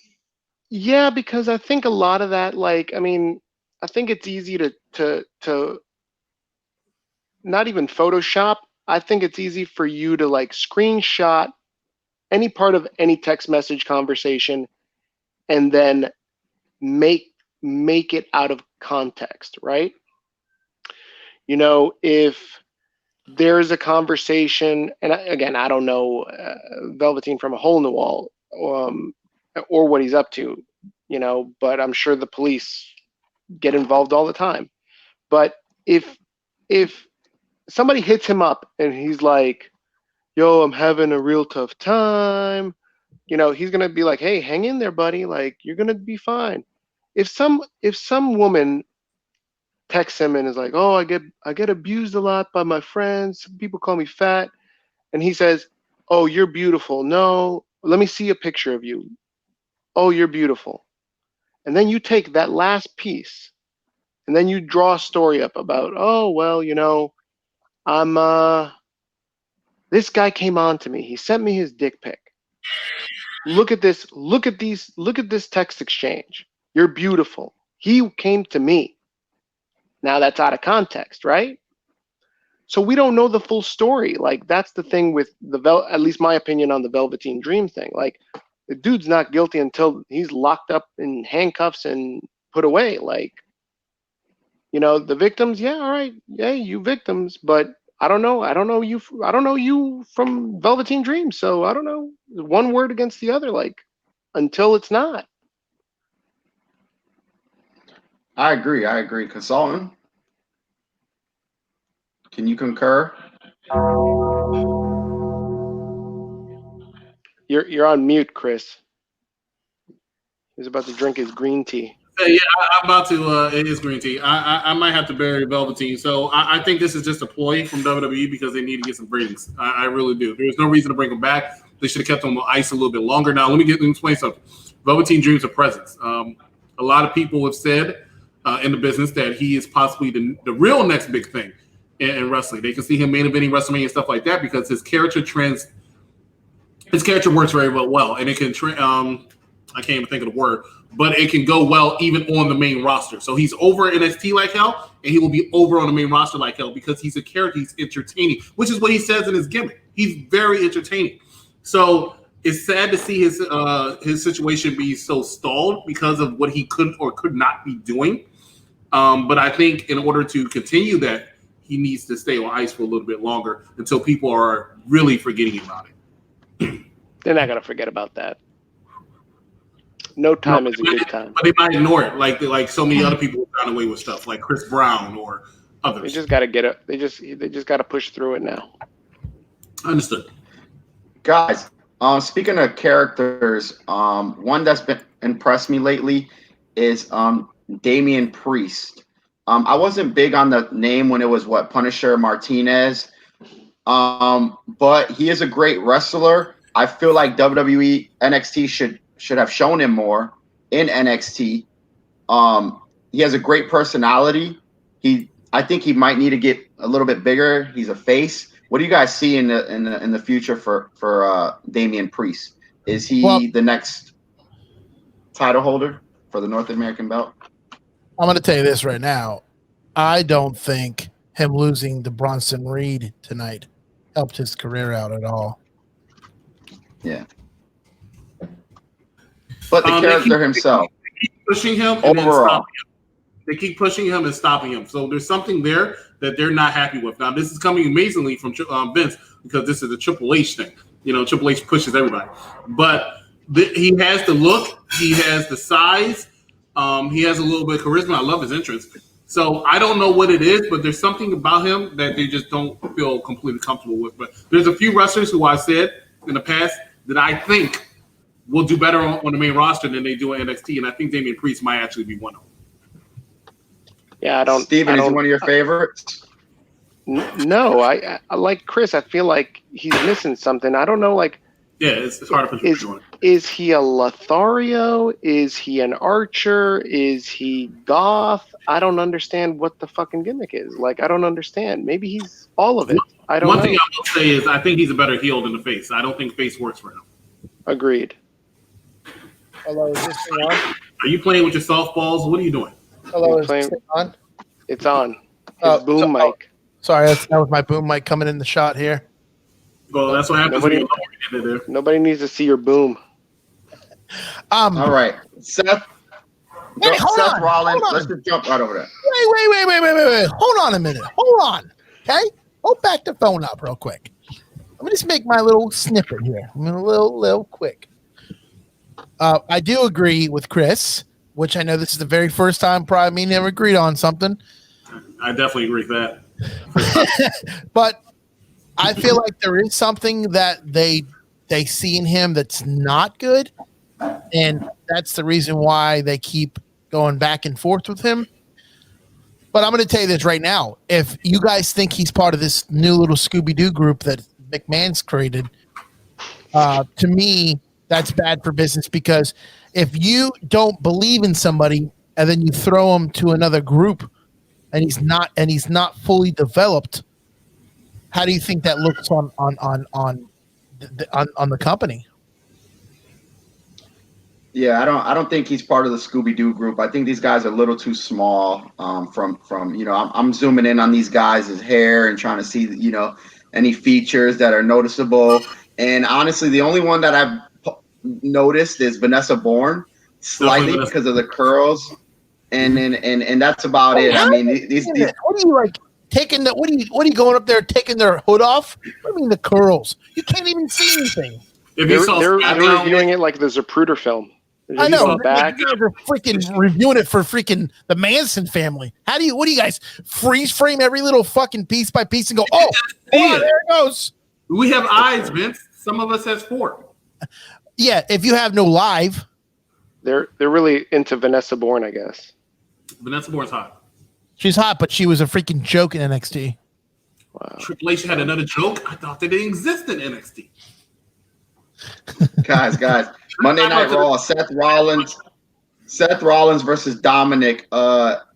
Yeah, because I think a lot of that, like, I mean, I think it's easy to not even Photoshop. I think it's easy for you to like screenshot any part of any text message conversation and then make it out of context, right? You know, if there's a conversation, and again, I don't know Velveteen from a hole in the wall, or what he's up to, you know, but I'm sure the police get involved all the time. But if somebody hits him up and he's like, yo, I'm having a real tough time, you know, he's gonna be like, hey, hang in there, buddy, like you're gonna be fine. If some woman texts him and is like, oh, I get abused a lot by my friends, people call me fat, and he says, oh, you're beautiful, no, let me see a picture of you, oh, you're beautiful, and then you take that last piece and then you draw a story up about, oh, well, you know, I'm this guy came on to me, he sent me his dick pic, look at this text exchange, you're beautiful, he came to me. Now that's out of context, right? So we don't know the full story. Like, that's the thing with at least my opinion on the Velveteen Dream thing. Like, the dude's not guilty until he's locked up in handcuffs and put away. Like, you know, the victims, yeah, all right, yeah, you victims, but I don't know you from Velveteen Dream, so I don't know one word against the other. Like, until it's not. I agree. Consultant, can you concur? You're on mute, Chris. He's about to drink his green tea. Yeah, I'm about to. It is green tea. I might have to bury Velveteen. So I think this is just a ploy from WWE because they need to get some ratings. I really do. There's no reason to bring him back. They should have kept him on ice a little bit longer. Now, let me explain something. Velveteen Dream's a presence. A lot of people have said in the business that he is possibly the real next big thing in wrestling. They can see him main eventing WrestleMania and stuff like that because his character works very well, and it can. I can't even think of the word, but it can go well even on the main roster. So he's over NXT like hell, and he will be over on the main roster like hell because he's a character. He's entertaining, which is what he says in his gimmick. He's very entertaining. So it's sad to see his situation be so stalled because of what he could or could not be doing. But I think in order to continue that, he needs to stay on ice for a little bit longer until people are really forgetting about it. They're not gonna forget about that. No time is a good time. But they might ignore it, like so many other people have gotten away with stuff, like Chris Brown or others. They just got to get it. They just got to push through it now. Understood. Guys, speaking of characters, one that's been impressed me lately is Damian Priest. I wasn't big on the name when it was Punisher Martinez, but he is a great wrestler. I feel like WWE NXT should have shown him more in NXT. He has a great personality. I think he might need to get a little bit bigger. He's a face. What do you guys see in the future for Damian Priest? Is he the next title holder for the North American belt? I'm going to tell you this right now. I don't think him losing to Bronson Reed tonight helped his career out at all. Yeah. But the character himself. They keep pushing him and then stopping him. They keep pushing him and stopping him. So there's something there that they're not happy with. Now, this is coming amazingly from Vince because this is a Triple H thing. You know, Triple H pushes everybody. But he has the look. He has the size. He has a little bit of charisma. I love his entrance. So I don't know what it is, but there's something about him that they just don't feel completely comfortable with. But there's a few wrestlers who I said in the past that I think will do better on the main roster than they do in NXT, and I think Damian Priest might actually be one of them. Yeah, I don't. Steven, I is don't, he one of your favorites? No, I like Chris. I feel like he's missing something. I don't know. Like, Yeah, it's hard to put your on it. is he a Lothario? Is he an Archer? Is he Goth? I don't understand what the fucking gimmick is. Like, I don't understand. Maybe he's all of it. I don't know. One thing I will say is I think he's a better heel than the face. I don't think face works for him. Agreed. Hello, is this thing on? Are you playing with your softballs? What are you doing? Hello, is this thing on? It's on. His boom mic. Sorry, that was my boom mic coming in the shot here. Well, that's what happens when you lower it there. Nobody needs to see your boom. All right, Seth. Seth Rollins. Let's just jump right over there. Wait. Hold on a minute. Hold on. Okay? Hold back the phone up real quick. Let me just make my little snippet here. I'm a little quick. I do agree with Chris, which I know this is the very first time probably me and him agreed on something. I definitely agree with that. But I feel like there is something that they see in him that's not good, and that's the reason why they keep going back and forth with him. But I'm going to tell you this right now. If you guys think he's part of this new little Scooby-Doo group that McMahon's created, to me, that's bad for business, because if you don't believe in somebody and then you throw him to another group and he's not fully developed, how do you think that looks on the company? Yeah, I don't think he's part of the Scooby-Doo group. I think these guys are a little too small. From I'm zooming in on these guys' hair and trying to see any features that are noticeable. And honestly, the only one that I've noticed is Vanessa Bourne, slightly because of the curls, and that's about it. I mean, these what are you like taking the? What are you going up there taking their hood off? What do you mean the curls? You can't even see anything. They're reviewing it like the Zapruder film. I know. You guys are freaking reviewing it for freaking the Manson family. What do you guys freeze frame every little fucking piece by piece and go, oh, hold on, there it goes. We have eyes, Vince. Some of us has 4. Yeah, if you have no live. They're really into Vanessa Bourne, I guess. Vanessa Bourne's hot. She's hot, but she was a freaking joke in NXT. Wow. Triple H had another joke. I thought they didn't exist in NXT. Guys. Monday Night Raw, Seth Rollins versus Dominic.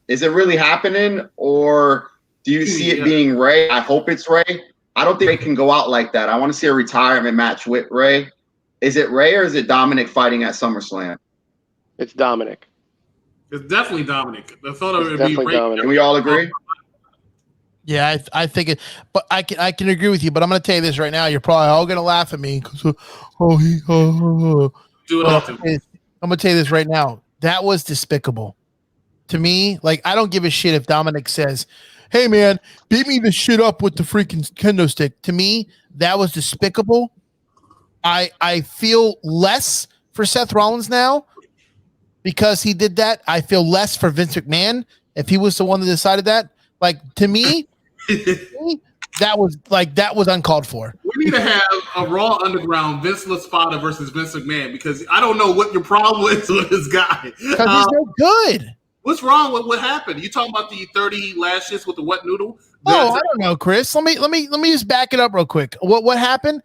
Is it really happening, or do you see it being Ray? I hope it's Ray. I don't think Ray can go out like that. I want to see a retirement match with Ray. Is it Ray or is it Dominic fighting at SummerSlam? It's Dominic. It's definitely Dominic. I thought it would be Ray. Dominic. Can we all agree? Yeah, I think it, but I can agree with you. But I'm going to tell you this right now. You're probably all going to laugh at me because Do it often. I'm going to tell you this right now. That was despicable to me. Like, I don't give a shit if Dominic says, "Hey man, beat me the shit up with the freaking kendo stick." To me, that was despicable. I feel less for Seth Rollins now because he did that. I feel less for Vince McMahon if he was the one that decided that. Like, to me, that was uncalled for. We need to have a Raw Underground Vince LaSpada versus Vince McMahon, because I don't know what your problem is with this guy. Because he's no good. What's wrong with what happened? You talking about the 30 lashes with the wet noodle? I don't know, Chris. Let me just back it up real quick. What happened?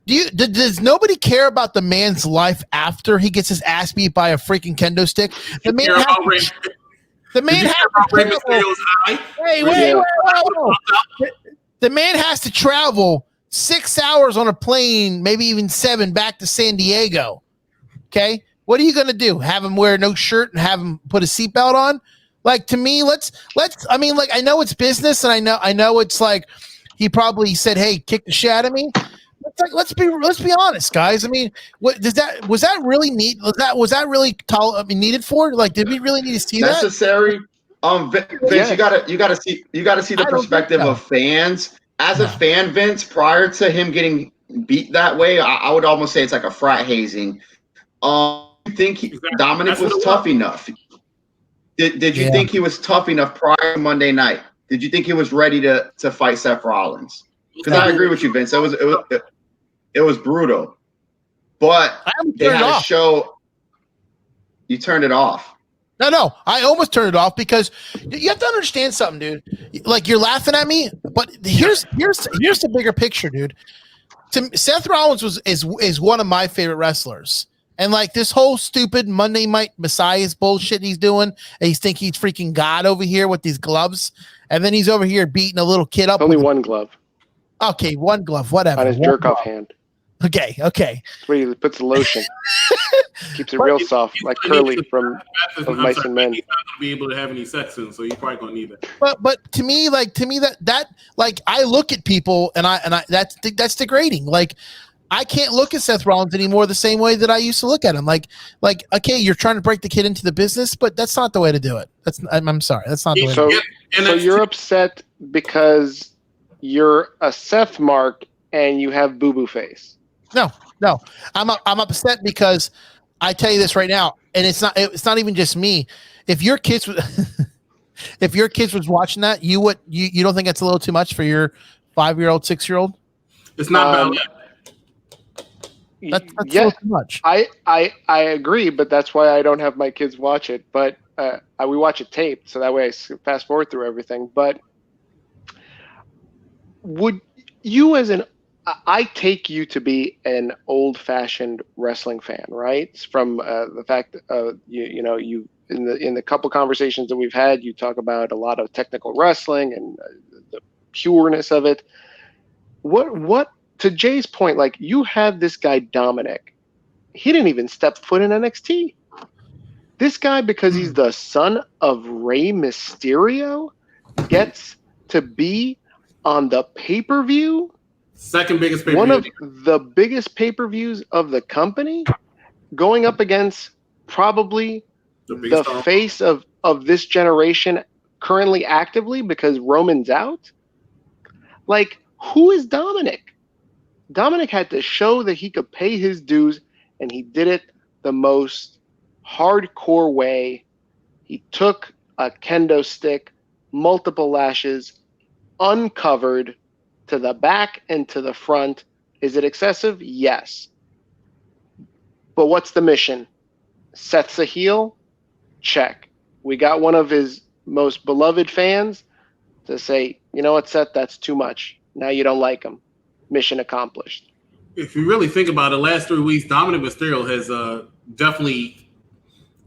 Does nobody care about the man's life after he gets his ass beat by a freaking kendo stick? The man The man has to travel 6 hours on a plane, maybe even 7, back to San Diego. Okay, what are you gonna do? Have him wear no shirt and have him put a seatbelt on? Like, to me, let's. I mean, like, I know it's business, and I know it's like he probably said, "Hey, kick the shit out of me." Let's be honest, guys. I mean, was that really neat? Was that really needed for? Like, did we really need to see that? Necessary? Vince, Yeah. you gotta see the perspective of fans. As a fan, Vince, prior to him getting beat that way, I would almost say it's like a frat hazing. You think Dominic was tough enough? Did you think he was tough enough prior to Monday night? Did you think he was ready to fight Seth Rollins? Because I agree with you, Vince. It was brutal, but they had a show. You turned it off. No, I almost turned it off because you have to understand something, dude. Like, you're laughing at me, but here's the bigger picture, dude. Seth Rollins is one of my favorite wrestlers. And like this whole stupid Monday Night Messiah's bullshit he's doing, and he's freaking God over here with these gloves, and then he's over here beating a little kid up. Only one glove. Okay, one glove, whatever. On his jerk-off hand. Okay. That's where he puts the lotion. Keeps it real soft, like Curly from Mice and Men. He's not going to be able to have any sex soon, so you're probably going to need it. But to me that like, I look at people and I that's degrading. Like, I can't look at Seth Rollins anymore the same way that I used to look at him. Like okay, you're trying to break the kid into the business, but that's not the way to do it. I'm sorry, that's not the way. So you're upset because you're a Seth mark and you have boo-boo face. No, I'm upset because I tell you this right now, and it's not even just me. If your kids was watching that, you don't think it's a little too much for your 5-year-old, 6-year-old? It's not ballet. That's a little too much. I agree, but that's why I don't have my kids watch it. But we watch it taped, so that way I fast forward through everything. But would you, I take you to be an old-fashioned wrestling fan, right? From the fact you in the couple conversations that we've had, you talk about a lot of technical wrestling and the pureness of it. What to Jay's point, like, you had this guy Dominic, he didn't even step foot in NXT. This guy, because he's the son of Rey Mysterio, gets to be on the pay-per-view. Second biggest pay-per-view. One of the biggest pay-per-views of the company, going up against probably the face of this generation currently actively, because Roman's out. Like, who is Dominic? Dominic had to show that he could pay his dues, and he did it the most hardcore way. He took a kendo stick, multiple lashes, uncovered to the back and to the front. Is it excessive? Yes. But what's the mission? Seth's a heel? Check. We got one of his most beloved fans to say, you know what, Seth, that's too much. Now you don't like him. Mission accomplished. If you really think about it, the last 3 weeks, Dominic Mysterio has definitely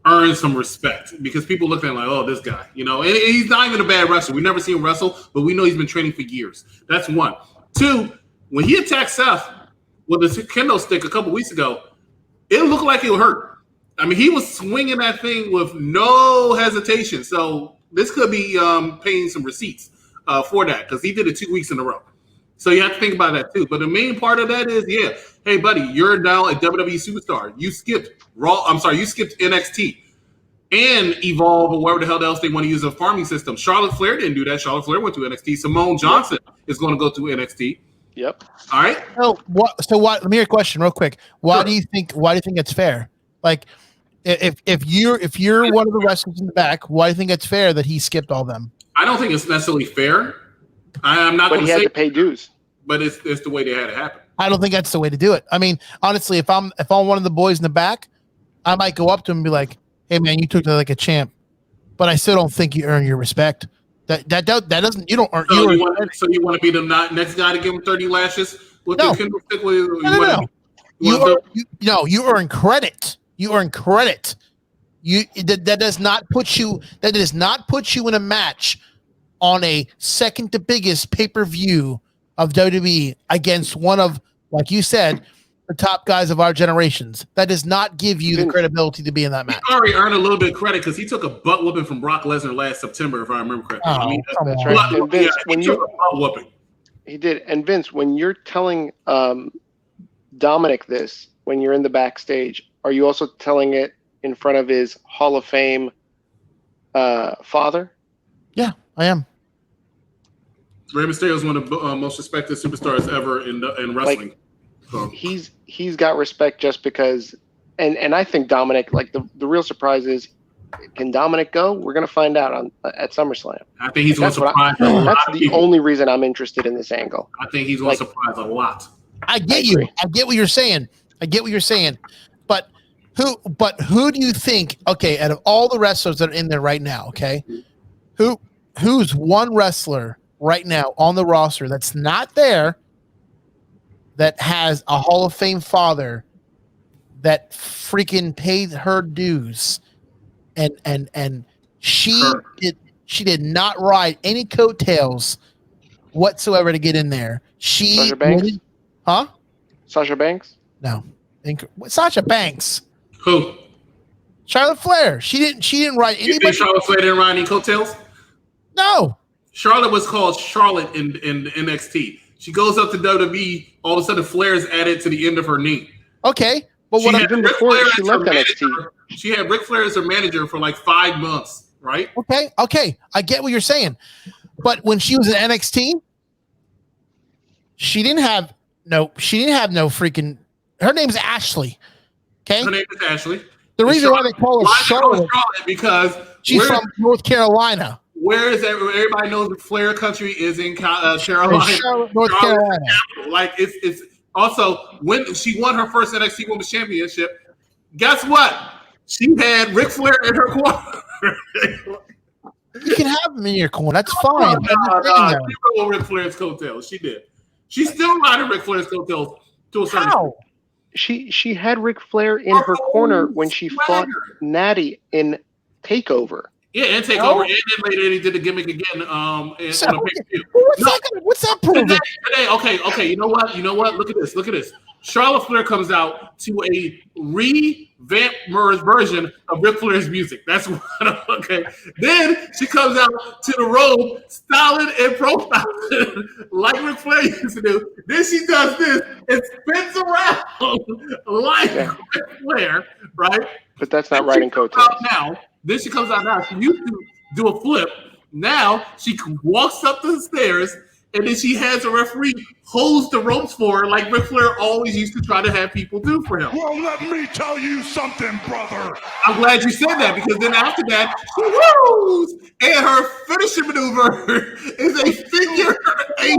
earned some respect, because people look at him like, oh, this guy, and he's not even a bad wrestler. We never seen him wrestle, but we know he's been training for years. That's one. Two, when he attacked Seth with a kendo stick a couple weeks ago, it looked like it hurt. I mean, he was swinging that thing with no hesitation. So this could be paying some receipts for that, because he did it 2 weeks in a row. So you have to think about that too. But the main part of that is, hey buddy, you're now a WWE superstar. You skipped you skipped NXT and Evolve or whatever the hell else they want to use a farming system. Charlotte Flair didn't do that. Charlotte Flair went to NXT. Simone Johnson is going to go to NXT. Yep. All right. So what? Let me hear a question real quick. Why do you think it's fair? Like, if you're one of the wrestlers in the back, why do you think it's fair that he skipped all them? I don't think it's necessarily fair. I'm not. But he had to pay dues. But it's the way they had it happen. I don't think that's the way to do it. I mean, honestly, if I'm one of the boys in the back, I might go up to him and be like, "Hey, man, you took that like a champ, but I still don't think you earn your respect. That doesn't. You don't earn. So you want to be the next guy to give him 30 lashes with the Kindle stick? No. You earn credit. You earn credit. That does not put you. That does not put you in a match on a second to biggest pay-per-view of WWE against one of, like you said, the top guys of our generations. That does not give you the credibility to be in that match. He already earned a little bit of credit because he took a butt whooping from Brock Lesnar last September, if I remember correctly. That's right. And Vince, he took a butt whooping. He did. And Vince, when you're telling Dominic this, when you're in the backstage, are you also telling it in front of his Hall of Fame father? Yeah, I am. Rey Mysterio is one of the most respected superstars ever in wrestling. Like, he's got respect just because, and I think Dominic, like, the real surprise is Can Dominic go? We're going to find out at SummerSlam. I think he's going to surprise a lot. That's the only reason I'm interested in this angle. I think he's going to surprise a lot. I get you. I get what you're saying. But who do you think? Okay, out of all the wrestlers that are in there right now, okay, who's one wrestler right now on the roster that's not there that has a Hall of Fame father that freaking paid her dues, and she did not ride any coattails whatsoever to get in there. Sasha Banks? Huh? Sasha Banks? No. Sasha Banks. Who? Charlotte Flair. She didn't ride anybody. You think Charlotte Flair didn't ride any coattails? No. Charlotte was called Charlotte in NXT. She goes up to WWE. All of a sudden, Flair is added to the end of her name. Okay. But what even before she left NXT. She had Ric Flair as her manager for like 5 months, right? Okay. I get what you're saying. But when she was in NXT, she didn't have no freaking. Her name's Ashley. Okay. Her name is Ashley. The reason why they call her Charlotte because she's from North Carolina. Where is everybody knows the Flair country is in Carolina, Charlotte, North Carolina. Like it's also when she won her first NXT Women's Championship. Guess what? She had Ric Flair in her corner. You can have him in your corner. That's fine. She rode Ric Flair's coattails. She did. She's still riding Ric Flair's coattails to a certain extent. She had Ric Flair in her corner when she fought Natty in TakeOver. Yeah, and TakeOver, and then later he did the gimmick again. On a pay-per-view. What's that proving? Today, okay. You know what? Look at this. Charlotte Flair comes out to a revamped version of Ric Flair's music. That's what. Okay. Then she comes out to the robe, styled and profiled like Ric Flair used to do. Then she does this and spins around like Ric Flair, right? But that's not riding coattails. Then she comes out now. She used to do a flip. Now she walks up the stairs, and then she has a referee holds the ropes for her, like Ric Flair always used to try to have people do for him. Well, let me tell you something, brother. I'm glad you said that, because then after that, she woos, and her finishing maneuver is a figure 8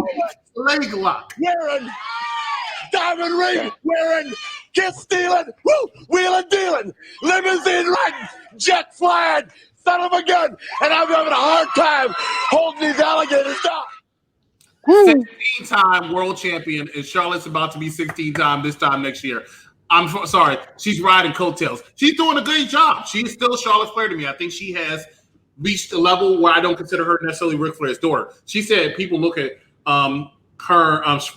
leg lock. Wearing diamond ring, wearing kiss stealing, wheeling dealing, limousine riding, jet flying, son of a gun, and I'm having a hard time holding these alligators down. 16-time world champion, and Charlotte's about to be 16-time this time next year. I'm sorry, she's riding coattails. She's doing a great job. She's still Charlotte Flair to me. I think she has reached a level where I don't consider her necessarily Ric Flair's daughter. She said people look at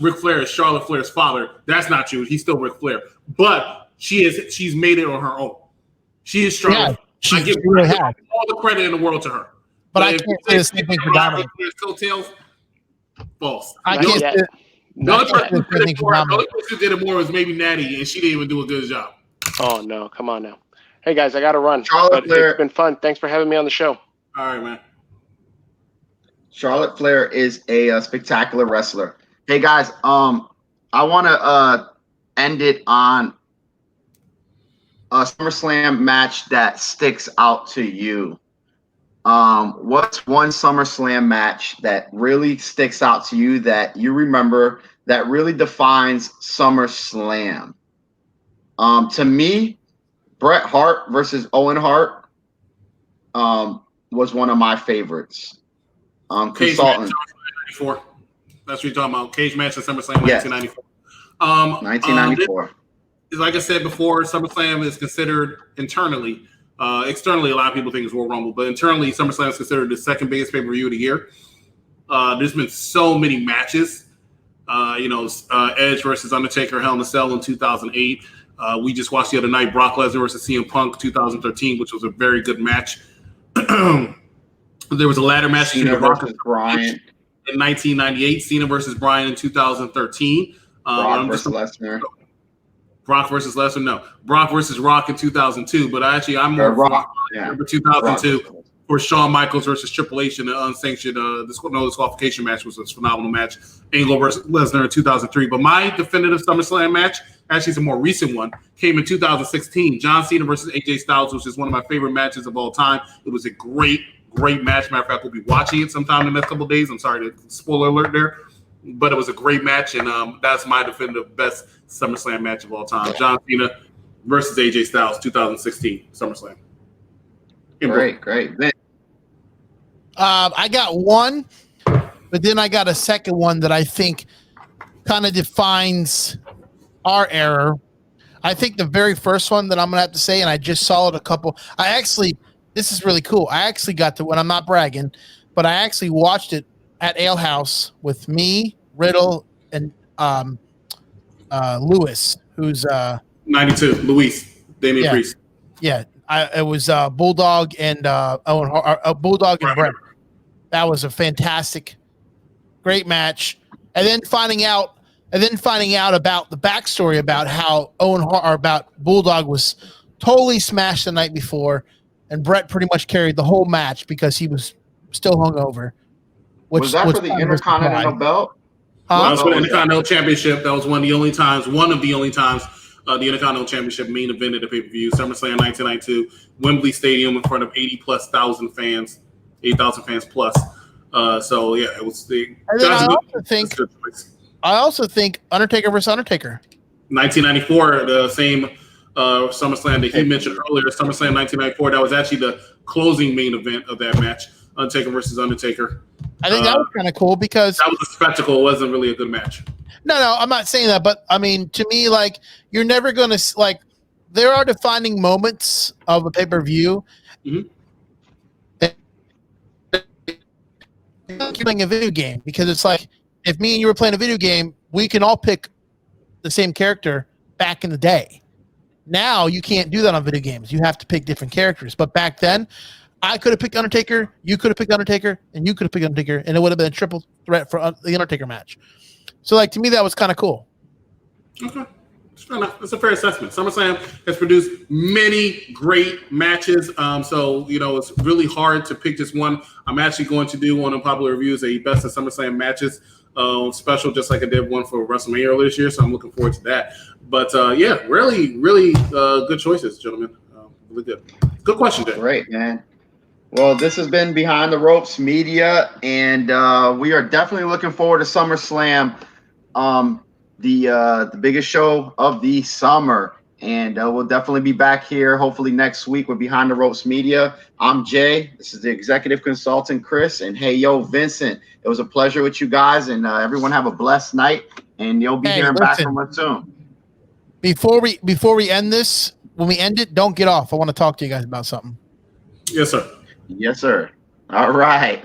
Ric Flair as Charlotte Flair's father. That's not true. He's still Ric Flair, but she's made it on her own. She is strong. Yeah, I give really all the credit in the world to her. But I can't say the same thing for Dominic. Coattails, false. I can't say the only person who did it more was maybe Natty, and she didn't even do a good job. Oh no, come on now. Hey guys, I gotta run. Charlotte Flair. It's been fun. Thanks for having me on the show. All right, man. Charlotte Flair is a spectacular wrestler. Hey guys, I want to end it on a SummerSlam match that sticks out to you. What's one SummerSlam match that really sticks out to you that you remember that really defines SummerSlam? To me, Bret Hart versus Owen Hart was one of my favorites. Consultant. 1994. That's what you're talking about. Cage match at SummerSlam 1994. 1994. Like I said before, SummerSlam is considered internally. Externally, a lot of people think it's Royal Rumble, but internally, SummerSlam is considered the second biggest pay-per-view of the year. There's been so many matches. Edge versus Undertaker, Hell in a Cell in 2008. We just watched the other night Brock Lesnar versus CM Punk 2013, which was a very good match. There was a ladder match Cena versus Bryan in 1998. Cena versus Bryan in 2013. Brock versus Lesnar. Brock versus Lesnar, no. Brock versus Rock in 2002, but I'm more Rock, for 2002 for Shawn Michaels versus Triple H in the unsanctioned no disqualification match, was a phenomenal match. Angle versus Lesnar in 2003. But my definitive SummerSlam match actually it's a more recent one, came in 2016. John Cena versus AJ Styles, which is one of my favorite matches of all time. It was a great match. Matter of fact, we'll be watching it sometime in the next couple of days. I'm sorry to spoiler alert there. But it was a great match, and that's my definitive best SummerSlam match of all time. John Cena versus AJ Styles, 2016 SummerSlam. Great. I got one, but then I got a second one that I think kind of defines our era. I think the very first one that I'm going to have to say, and I just saw it a couple. This is really cool. I actually got to, when I'm not bragging, but I actually watched it at Ale House with me, Riddle, and Lewis, who's 92, Luis, Damian Priest. Yeah, it was Bulldog and Bulldog and Brett. That was a fantastic, great match. And then finding out about the backstory about how about Bulldog was totally smashed the night before, and Brett pretty much carried the whole match because he was still hungover. Was that for the Intercontinental belt? That was for the Intercontinental Championship. That was one of the only times the Intercontinental Championship main event at the pay-per-view, SummerSlam 1992, Wembley Stadium in front of 80,000 fans plus. So yeah, it was the. I also think Undertaker versus Undertaker. 1994, the same SummerSlam that he mentioned earlier, SummerSlam 1994. That was actually the closing main event of that match, Undertaker versus Undertaker. I think that was kind of cool because that was a spectacle. It wasn't really a good match. No, I'm not saying that, but I mean, to me, like, you're never going to like. There are defining moments of a pay-per-view. Mm-hmm. You're playing a video game because it's like if me and you were playing a video game, we can all pick the same character back in the day. Now you can't do that on video games. You have to pick different characters. But back then, I could have picked Undertaker, you could have picked Undertaker, and you could have picked Undertaker, and it would have been a triple threat for the Undertaker match. So, like, to me, that was kind of cool. Okay. That's a fair assessment. SummerSlam has produced many great matches. So, it's really hard to pick just one. I'm actually going to do one on Popular Reviews, a best of SummerSlam matches special, just like I did one for WrestleMania earlier this year. So I'm looking forward to that. But, really, really good choices, gentlemen. Really good. Good question, Jay. Great, man. Well, this has been Behind the Ropes Media, and we are definitely looking forward to SummerSlam. The biggest show of the summer, and we'll definitely be back here hopefully next week with Behind the Ropes Media. I'm Jay. This is the executive consultant, Chris, and hey, Vincent. It was a pleasure with you guys, and everyone have a blessed night, and you'll be hearing back from us soon. Before we end this, when we end it, don't get off. I want to talk to you guys about something. Yes, sir. Yes, sir. All right.